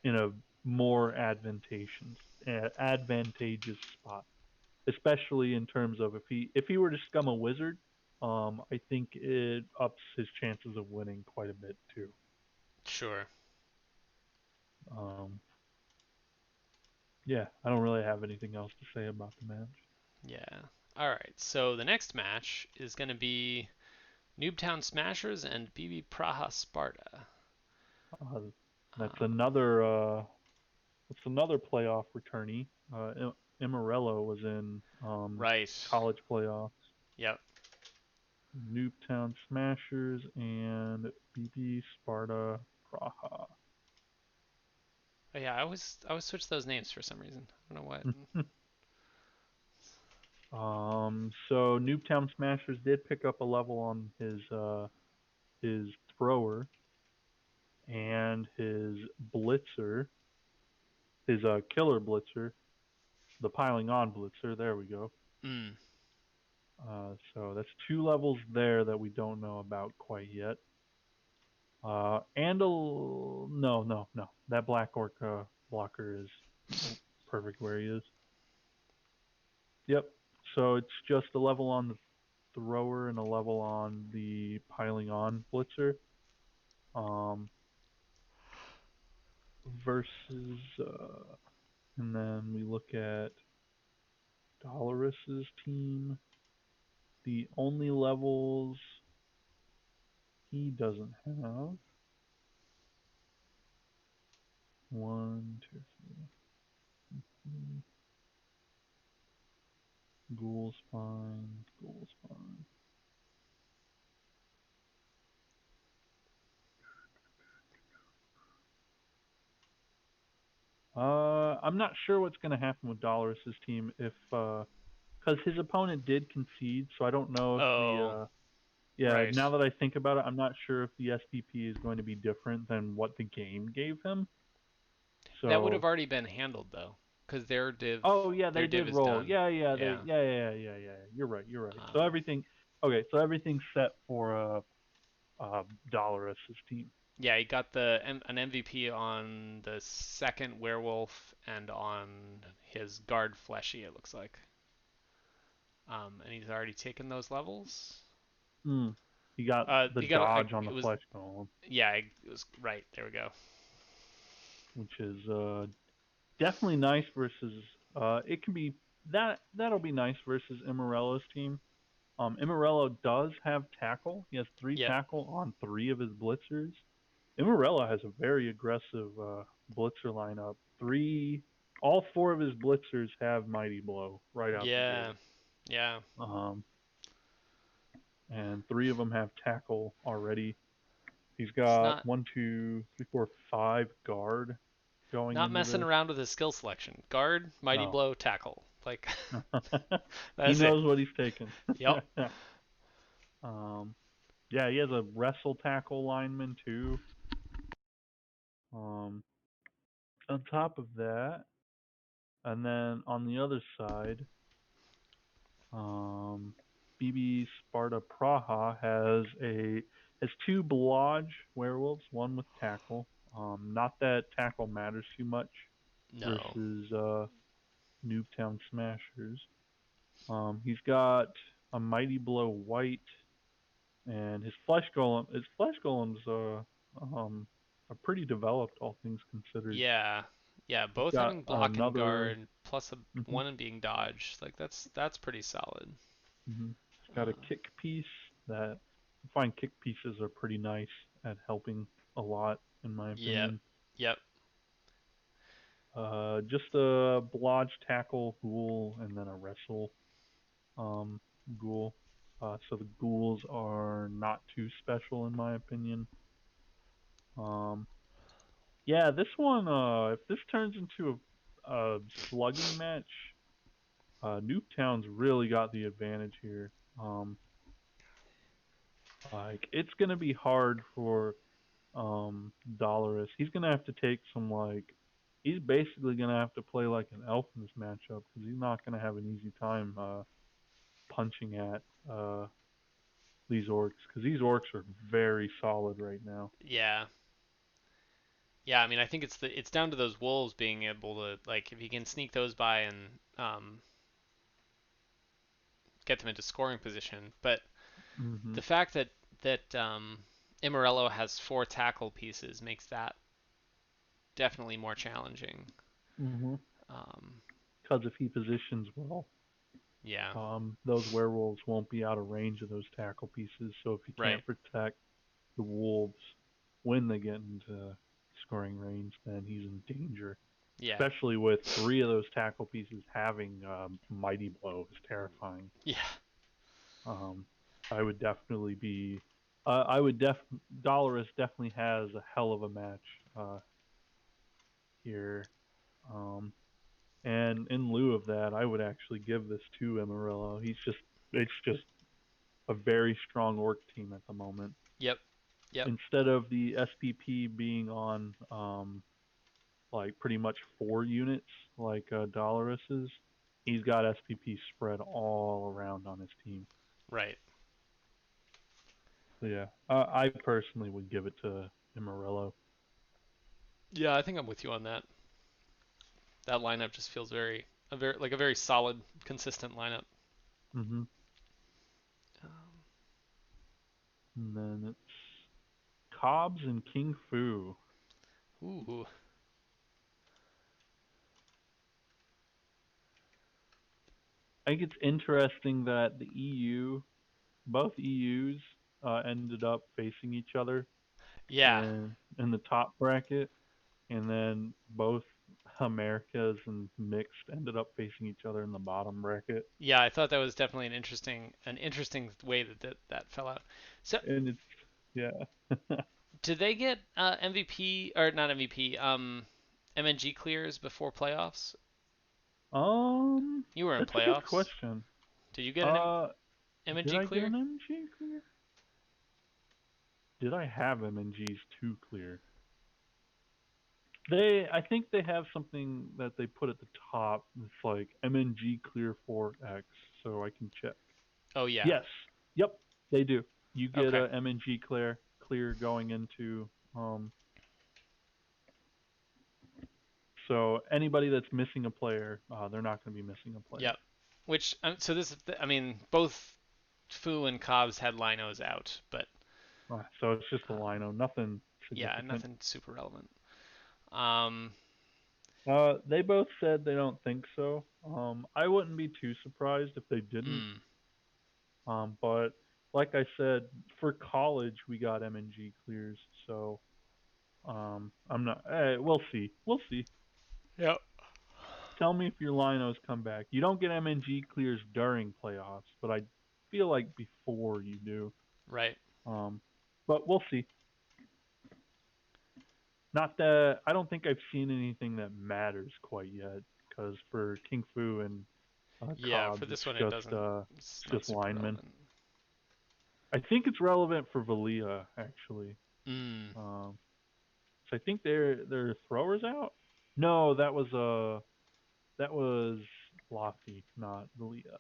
in a more advantageous spot, especially in terms of if he were to scum a wizard. I think it ups his chances of winning quite a bit too. Sure. Um, yeah, I don't really have anything else to say about the match. Yeah. All right. So the next match is going to be Noobtown Smashers and BB Praha Sparta. Uh, that's Um, another playoff returnee. Immorello was in right. college playoffs. Yep. Noobtown Smashers and BB Sparta Praha. Oh, yeah. I always switch those names for some reason. I don't know what. So Noobtown Smashers did pick up a level on his thrower and his blitzer, his killer blitzer, the piling on blitzer. There we go. Mm. So that's two levels there that we don't know about quite yet. And no, that Black Orca blocker is perfect where he is. Yep. So it's just a level on the thrower and a level on the piling on blitzer. Um, versus, and then we look at Dolores's team. The only levels he doesn't have, one, two, three, ghoul spine, ghoul spine. I'm not sure what's going to happen with Dolores's team if, because his opponent did concede, so I don't know if Oh, yeah, right. now that I think about it, I'm not sure if the SPP is going to be different than what the game gave him. That would have So, already been handled though, because oh yeah, their they div did is roll. done. Yeah, yeah, Yeah. yeah. You're right. You're right. So Um, everything, okay, so everything's set for Dolores' team. yeah, he got an MVP on the second werewolf and on his guard fleshy. It looks like. And he's already taken those levels. Hmm. He got the He got dodge on it the was flesh golem, yeah, it was right. There we go. which is definitely nice versus. It can be that'll be nice versus Immorello's team. Immorello does have tackle. He has three Yep. tackle on three of his blitzers. Immorello has a very aggressive blitzer lineup. All four of his blitzers have mighty blow right out the Yeah. gate. Yeah. Um, and three of them have tackle already. He's He's got not one, two, three, four, five guard going not into messing this. around with his skill selection. Guard, mighty No. blow, tackle. Like He that's it. knows what he's taking. Yep. um, yeah, he has a wrestle tackle lineman too. Um, on top of that, and then on the other side, um, BB Sparta Praha has two Blodge werewolves, one with tackle. Not that tackle matters too much No. versus Noobtown Smashers. He's got a Mighty Blow White, and his flesh golems are pretty developed, all things considered. Yeah. Yeah, He's both got having block and another. guard plus a Mm-hmm, one being dodge. Like that's pretty solid. mm-hmm. He's got a Uh, kick piece that I find kick pieces are pretty nice at helping a lot, in my yep. opinion. Yep. Just a blodge tackle ghoul and then a wrestle um, ghoul. So the ghouls are not too special in my opinion. Um, yeah, this one, if this turns into a slugging match, Nuketown's really got the advantage here. Um, like it's gonna be hard for Dolorous. He's gonna have to take some like. He's basically gonna have to play like an elf in this matchup because he's not gonna have an easy time punching at these orcs because these orcs are very solid right now. yeah. Yeah, I mean I think it's down to those wolves being able to like if he can sneak those by and get them into scoring position. But Mm-hmm. the fact that Immorello has four tackle pieces makes that definitely more challenging. Mm-hmm. Um, Because if he positions well, yeah, those werewolves won't be out of range of those tackle pieces. So if he right. can't protect the wolves when they get into scoring range, then he's in danger. Yeah, Especially with three of those tackle pieces having mighty blow is terrifying. yeah, Um, I would definitely be. I would def. Dolorous definitely has a hell of a match here. Um, and in lieu of that, I would actually give this to Amarillo. It's just a very strong orc team at the moment. yep, yep, Instead of the SPP being on like pretty much 4 units like Dolores's, he's got SPP spread all around on his team. right. So yeah, I personally would give it to Amarillo. Yeah, I think I'm with you on that. That lineup just feels a very solid, consistent lineup. Mm-hmm. Um, And then it's Cobbs and King Fu. ooh, I think it's interesting that the EU, both EUs, ended up facing each other yeah, in the top bracket, and then both Americas and mixed ended up facing each other in the bottom bracket. yeah. I thought that was definitely an interesting way that fell out. So, And it's yeah. did they get MVP or not MVP? MNG clears before playoffs. You were in That's a good playoffs. question. Did you get an Uh, did MNG I get clear? an MG clear? Did I have MNGs two clear? I think they have something that they put at the top. It's like MNG clear 4X, so I can check. Oh yeah. Yes, yep, they do. You get Okay. a MNG clear going into so anybody that's missing a player, they're not going to be missing a player. Yep. Which so this I mean both Fu and Cobbs had Linos out, but So it's just a um, lino, nothing yeah, significant. nothing super relevant. Um, They both said they don't think so. I wouldn't be too surprised if they didn't. mm, But like I said, for college we got MNG clears, so I'm not. We'll see. We'll see. yep. tell me if your Linos come back. You don't get MNG clears during playoffs, but I feel like before you do. Right. Um, but we'll see. Not that I don't think I've seen anything that matters quite yet, because for King Fu and Yeah, for Cobbs, this one it doesn't. It's it's not just super linemen. relevant. I think it's relevant for Valia actually. Mm. Um, so I think their throwers out. No, that was Lofty, not Valia.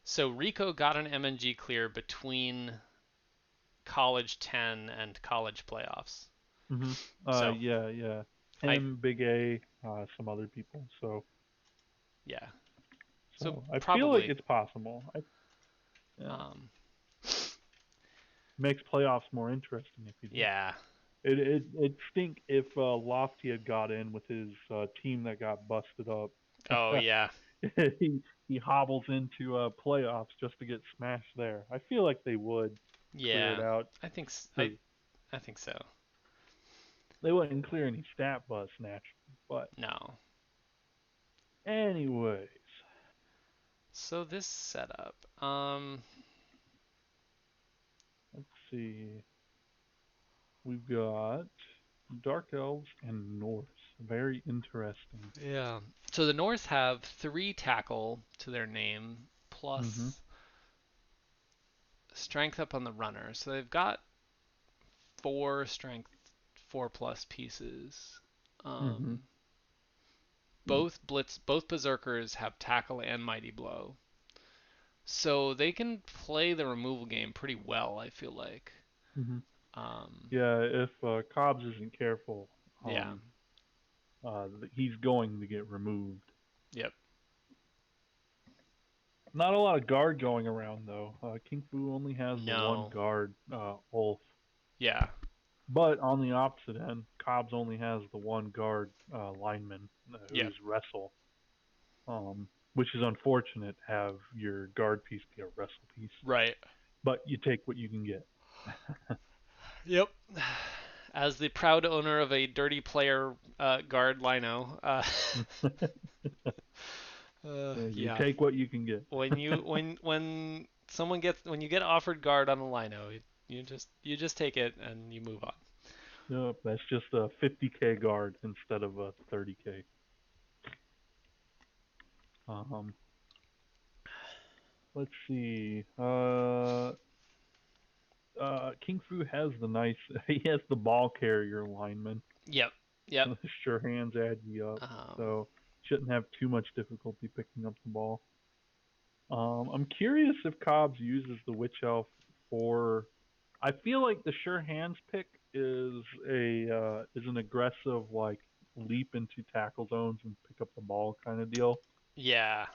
So Rico got an MNG clear between college 10 and college playoffs. Mhm. So Yeah, yeah. I Him, Big A, some other people. yeah. So So I feel like probably it's possible. Yeah, um makes playoffs more interesting if you do. yeah. It stink if Lofty had got in with his team that got busted up. Oh yeah. he hobbles into playoffs just to get smashed there. I feel like they would clear it Yeah. out I think because I think so. they wouldn't clear any stat busts naturally. But No. anyways, So this setup let's see. We've got Dark Elves and Norse. Very interesting. yeah. So the North have 3 tackle to their name Mm-hmm. plus strength up on the runner. So they've got 4 strength 4 plus pieces. Mm-hmm. Um both berserkers have tackle and mighty blow. So they can play the removal game pretty well, I feel like. Mm-hmm. Um Yeah, if Cobbs isn't careful, yeah. he's going to get removed. Yep. Not a lot of guard going around though. King Fu only has the one No. guard, Ulf. Yeah. But on the opposite end, Cobbs only has the one guard lineman Yep. who's wrestle, which is unfortunate. Have your guard piece be a wrestle piece, Right. but you take what you can get. Yep. As the proud owner of a dirty player guard lino, You yeah. take what you can get. When someone gets when you get offered guard on a lino, you just take it and you move on. Nope, that's just a 50K guard instead of a 30K. Um, let's see. King Fu has the nice. He has the ball carrier lineman. Yep. Yep. Sure hands add you up, Um, so shouldn't have too much difficulty picking up the ball. I'm curious if Cobbs uses the Witch Elf for. I feel like the sure hands pick is an aggressive like leap into tackle zones and pick up the ball kind of deal. yeah.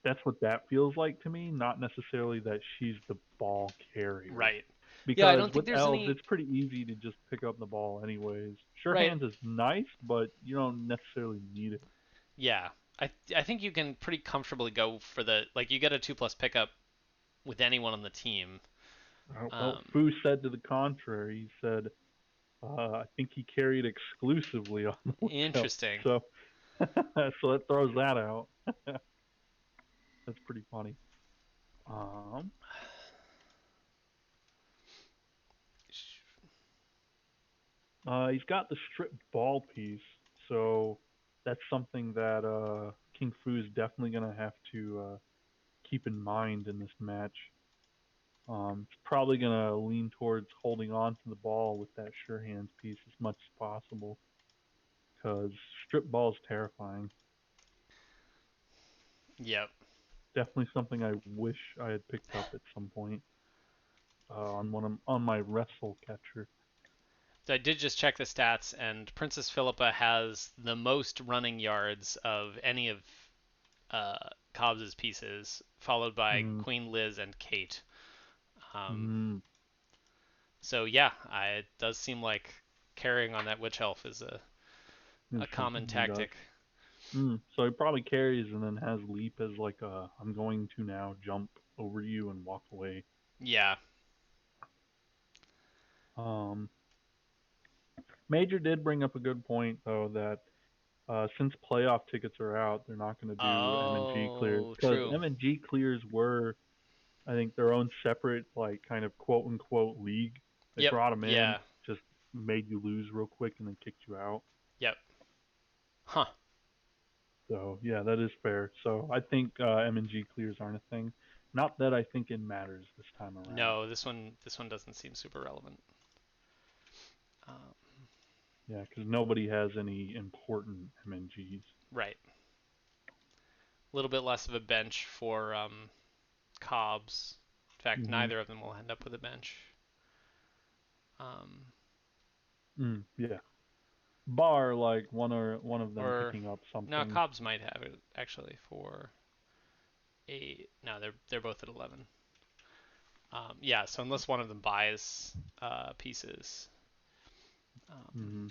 That's what that feels like to me, not necessarily that she's the ball carrier. Right. Yeah. I Because don't think with there's elves, any. it's pretty easy to just pick up the ball anyways. Sure Right. hands is nice, but you don't necessarily need it. Yeah. I think you can pretty comfortably go for the like you get a 2+ pickup with anyone on the team. Well, Um, Fu said to the contrary. He said, I think he carried exclusively on the witch elf. Interesting. So, so that throws that out. That's pretty funny. Um, he's got the stripped ball piece, so that's something that King Fu is definitely gonna have to keep in mind in this match. It's probably gonna lean towards holding on to the ball with that sure hands piece as much as possible, because strip ball is terrifying. Yep. Definitely something I wish I had picked up at some point on my wrestle catcher. So I did just check the stats, and Princess Philippa has the most running yards of any of Cobbs's pieces, followed by Mm, Queen Liz and Kate. Um, mm, so yeah, it does seem like carrying on that witch elf is a is common something he does. tactic. So he probably carries and then has leap as like a I'm going to now jump over you and walk away. Yeah. Um, Major did bring up a good point though that since playoff tickets are out, they're not going to do M&G clears Oh, because true. M&G clears were, I think, their own separate, like, kind of quote unquote league. They Yep. brought them in, Yeah. just made you lose real quick and then kicked you out. Yep. Huh. So yeah, that is fair. So I think M&G clears aren't a thing. Not that I think it matters this time around. No, this one doesn't seem super relevant. Um, Yeah, because nobody has any important MNGs. right. A little bit less of a bench for Cobbs. In fact, Mm-hmm. neither of them will end up with a bench. Um, Yeah. Bar like one of them or picking up no, something. Cobbs might have it actually for eight. No, they're both at 11. Yeah, so unless one of them buys pieces, um, Mm-hmm.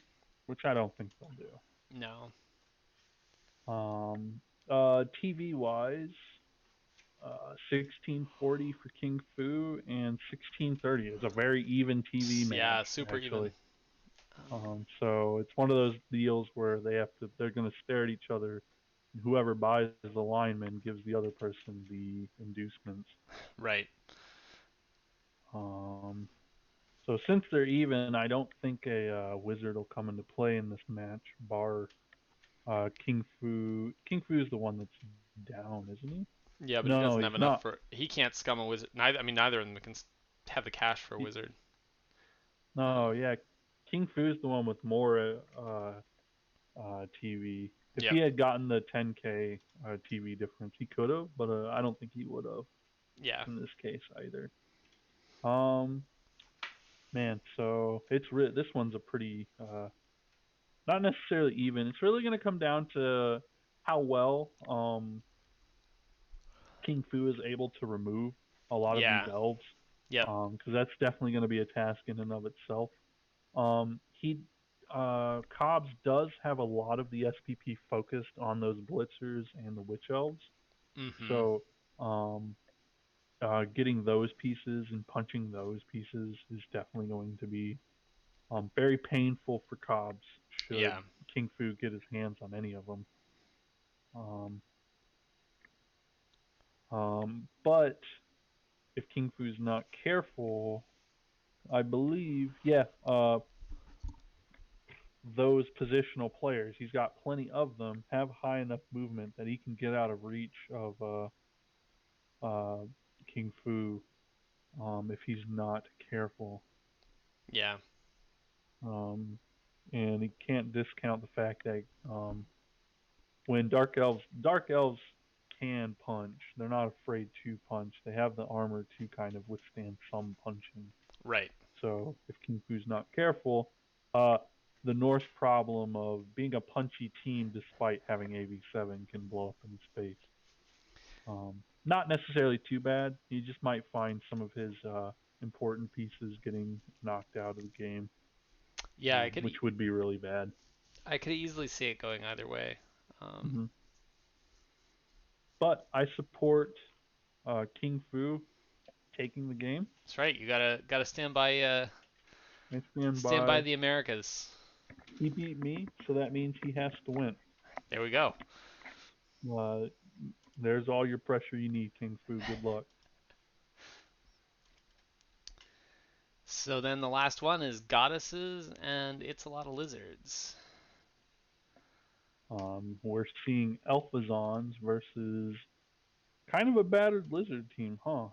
Which I don't think they'll do. no. Um, TV wise, 1640 for King Fu and 1630 is a very even TV match Yeah, super even. actually. So it's one of those deals where they're going to stare at each other, and whoever buys the lineman gives the other person the inducements. Right. Um, so since they're even, I don't think a wizard will come into play in this match. Bar King Fu. King Fu is the one that's down, isn't he? Yeah, but he No, doesn't he's have enough not. for. He can't scum a wizard. Neither. I mean, neither of them can have the cash for a He, wizard. no, Um, yeah, King Fu is the one with more TV. If he yep. had gotten the 10K TV difference, he could have, but I don't think he would have Yeah. in this case either. Um, man, so this one's a pretty not necessarily even. It's really going to come down to how well King Fu is able to remove a lot of these Yeah. elves, Yep. because that's definitely going to be a task in and of itself. He Cobbs does have a lot of the SPP focused on those blitzers and the witch elves, Mm-hmm. so um, getting those pieces and punching those pieces is definitely going to be very painful for Cobbs should Yeah. King Fu get his hands on any of them. Um, but if King Fu's not careful, I believe, yeah, those positional players, he's got plenty of them, have high enough movement that he can get out of reach of uh, King Fu if he's not careful. Yeah. Um, and he can't discount the fact that when dark elves can punch, they're not afraid to punch. They have the armor to kind of withstand some punching. Right. So if King Fu's not careful, uh, the Norse problem of being a punchy team despite having AV7 can blow up in his face. Not necessarily too bad. He just might find some of his important pieces getting knocked out of the game, Yeah, I could which would be really bad. I could easily see it going either way. Um, Hmm. But I support King Fu taking the game. that's right. You gotta I stand stand by by. the Americas. He beat me, so that means he has to win. There we go. Uh, there's all your pressure you need, King Fu. Good luck. So then the last one is goddesses, and it's a lot of lizards. We're seeing Elphazons versus kind of a battered lizard team, huh?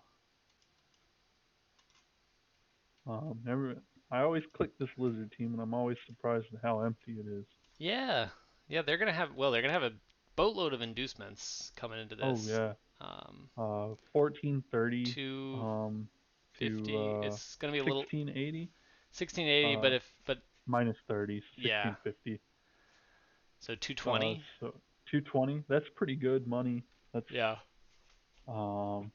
Never. I always click this lizard team, and I'm always surprised at how empty it is. Yeah, yeah, they're gonna have a boatload of inducements coming into Oh this. yeah. Um, 1430 250. um, to It's gonna be a little 1680 1680, uh, but minus 30, so yeah, 1650. so 220. So 220. That's pretty good money. That's Yeah, um,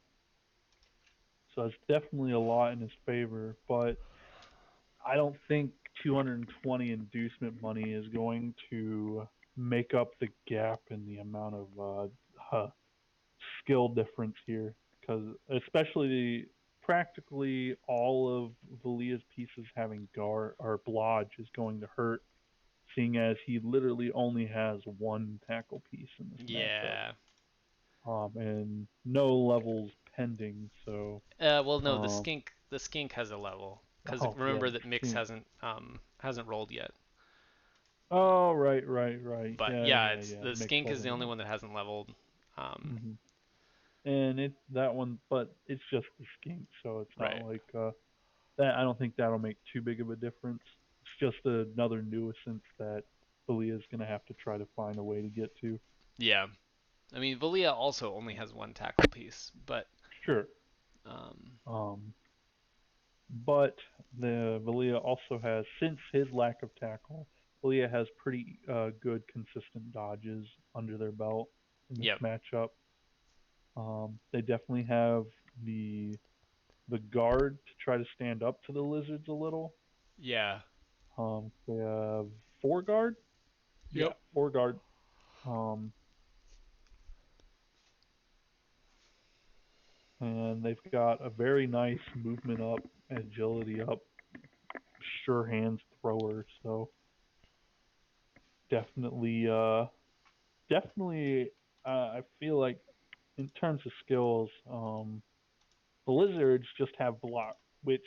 so that's definitely a lot in his favor, but I don't think 220 inducement money is going to make up the gap in the amount of skill difference here, because especially practically all of Valia's pieces having Gar or Blodge is going to hurt seeing as he literally only has one tackle piece in this matchup, Yeah. and no levels pending. So, Well, no, um, the skink has a level because oh yeah, remember the that Mix skink. hasn't rolled yet. Oh right, right, right. But Yeah, yeah, yeah, it's yeah. the Mix skink is the hasn't only rolled. one that hasn't leveled. Um, Hmm. And it's that one, but it's just the skink, so it's not right. like that. I don't think that'll make too big of a difference. It's just another nuisance that Aaliyah's gonna have to try to find a way to get to. Yeah. I mean, Valia also only has one tackle piece, but Sure. um, Um, but the Valia also has, since his lack of tackle, Valia has pretty good consistent dodges under their belt in this yep. matchup. They definitely have the the guard to try to stand up to the lizards a little. Yeah. They have four guard, yeah, Yep. four guard. Um, and they've got a very nice movement up, agility up, sure hands thrower. So definitely, definitely, I feel like in terms of skills, the lizards just have block, which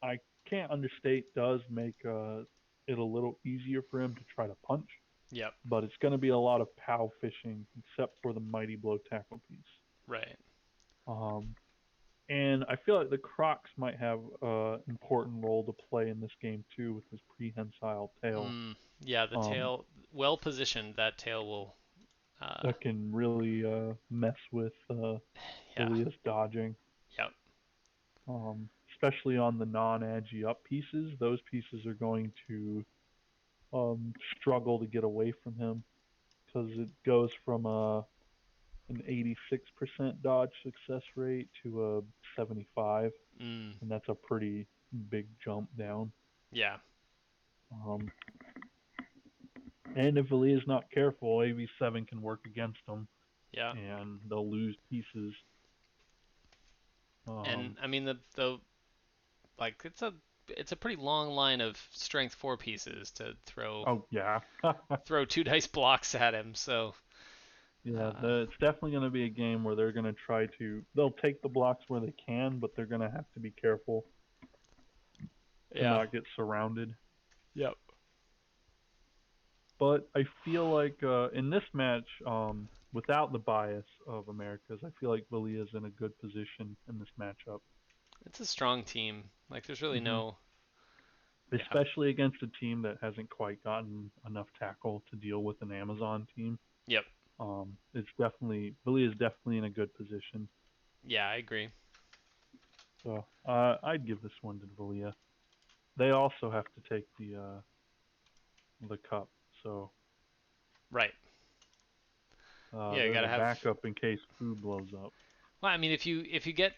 I can't understate does make it a little easier for him to try to punch. Yep. But it's going to be a lot of pow fishing, except for the mighty blow tackle piece. Right. Um, and I feel like the Crocs might have an important role to play in this game too, with his prehensile tail. Yeah, the Um, tail, well positioned, that tail will. Uh, that can really mess with yeah. Ilias dodging, Yep. especially on the non-agi up pieces. Those pieces are going to struggle to get away from him because it goes from an 86% dodge success rate to a 75, Mm, and that's a pretty big jump down. yeah. Um, and if Ali is not careful, AV7 can work against them, Yeah. and they'll lose pieces. And Um, I mean the like it's a pretty long line of strength four pieces to oh yeah, throw two dice blocks at him. So yeah. uh, It's definitely going to be a game where they're going to try to. They'll take the blocks where they can, but they're going to have to be careful to yeah. not get surrounded. Yep. But I feel like in this match, without the bias of Americas, I feel like Valia is in a good position in this matchup. It's a strong team. Like there's really Hmm. no. Yeah. Especially against a team that hasn't quite gotten enough tackle to deal with an Amazon team. Yep. It's definitely Valia is definitely in a good position. Yeah, I agree. So I'd give this one to Valia. They also have to take the cup, so Right. Yeah, you there's gotta a have. backup in case food blows up. Well, I mean, if you get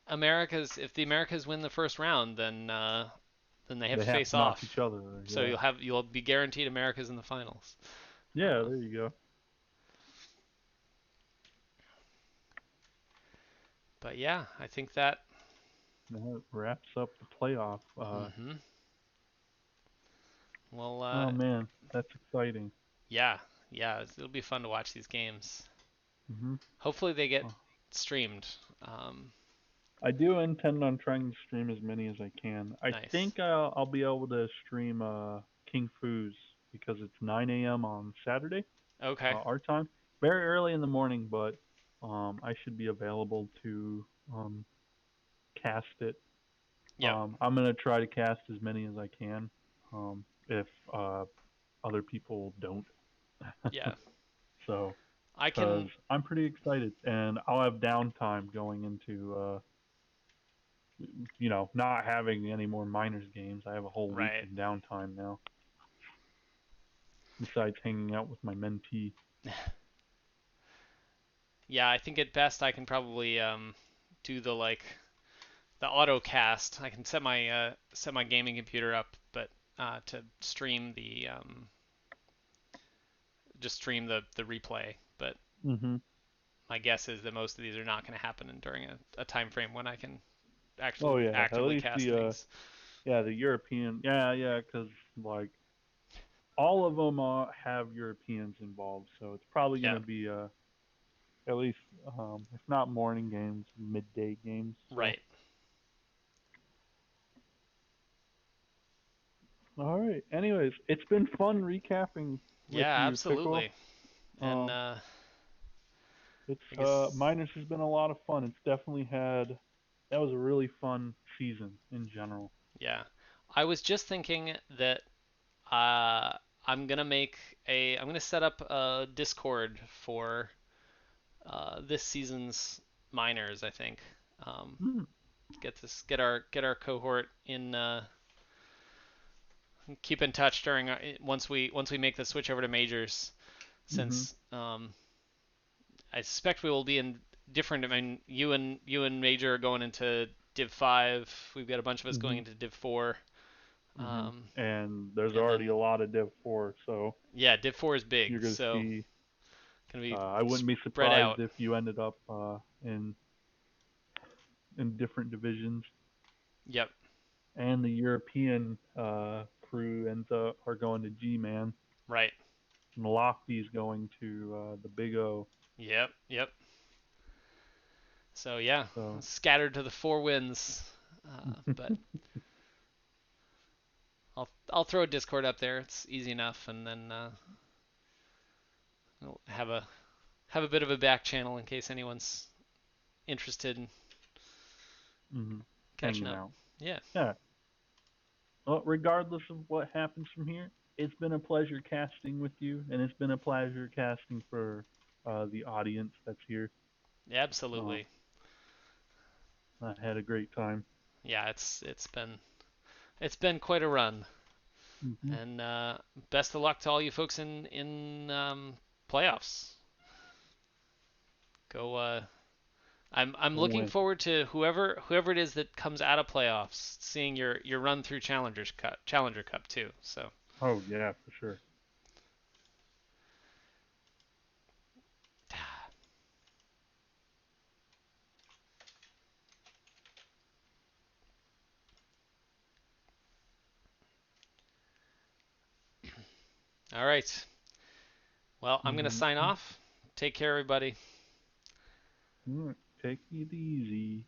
Americas, if the Americas win the first round, then they have They to have face to knock each off. other. So Yeah, you'll be guaranteed Americas in the finals. yeah. Uh, There you go. but yeah, I think that. That wraps up the playoff. Hmm. Well, Oh man, that's exciting. yeah, yeah, it'll be fun to watch these games. Hmm. Hopefully they get Oh. streamed. Um, I do intend on trying to stream as many as I can. I nice. think I'll be able to stream King Fu's because it's 9 a.m. on Saturday, Okay. our time. Very early in the morning, but I should be available to cast it. Yep. I'm gonna try to cast as many as I can. If other people don't, Yeah. so I because can. I'm pretty excited, and I'll have downtime going into not having any more minors games. I have a whole week Right. of downtime now, besides hanging out with my mentee. Yeah, I think at best I can probably do the auto cast. I can set my gaming computer up, but to stream the just stream the replay. But Hmm. my guess is that most of these are not going to happen during a time frame when I can Oh actually yeah, at actively least cast the things. yeah, the European, yeah, yeah, because like all of them have Europeans involved, so it's probably going Yeah, to be at least if not morning games, midday games. So right. all right. Anyways, it's been fun recapping with Yeah, you, Pickle. absolutely. And Um, it's I guess Miners has been a lot of fun. It's definitely had that was a really fun season in general. yeah. I was just thinking that uh, I'm gonna set up a Discord for this season's minors. I think Mm, get our cohort in. Keep in touch during once we make the switch over to majors, mm-hmm. since I suspect we will be in different. I mean, you and major are going into Div 5. We've got a bunch of us going Mm-hmm. into Div 4. Mm-hmm. Um, And there's and already a then lot of Div 4, so yeah, Div 4 is you're big, gonna so see. gonna be I wouldn't be spread surprised out. if you ended up in different divisions, Yep, and the European crew ends up are going to G-Man, right. and Lofty's going to the Big O. Yep. So yeah, So scattered to the four winds. But I'll throw a Discord up there. It's easy enough, and then we'll have a bit of a back channel in case anyone's interested in mm-hmm. catching Hanging up. out. Yeah, Yeah. Well, regardless of what happens from here, it's been a pleasure casting with you, and it's been a pleasure casting for the audience that's here. Uh, absolutely. I had a great time. Yeah, it's been quite a run, Mm-hmm. and best of luck to all you folks in playoffs. Go. I'm We'll looking win. forward to whoever it is that comes out of playoffs, seeing your run through Challenger Cup too. So, Oh yeah, for sure. all right. Well, I'm gonna sign Mm-hmm. off. Take care, everybody. All right. Take it easy.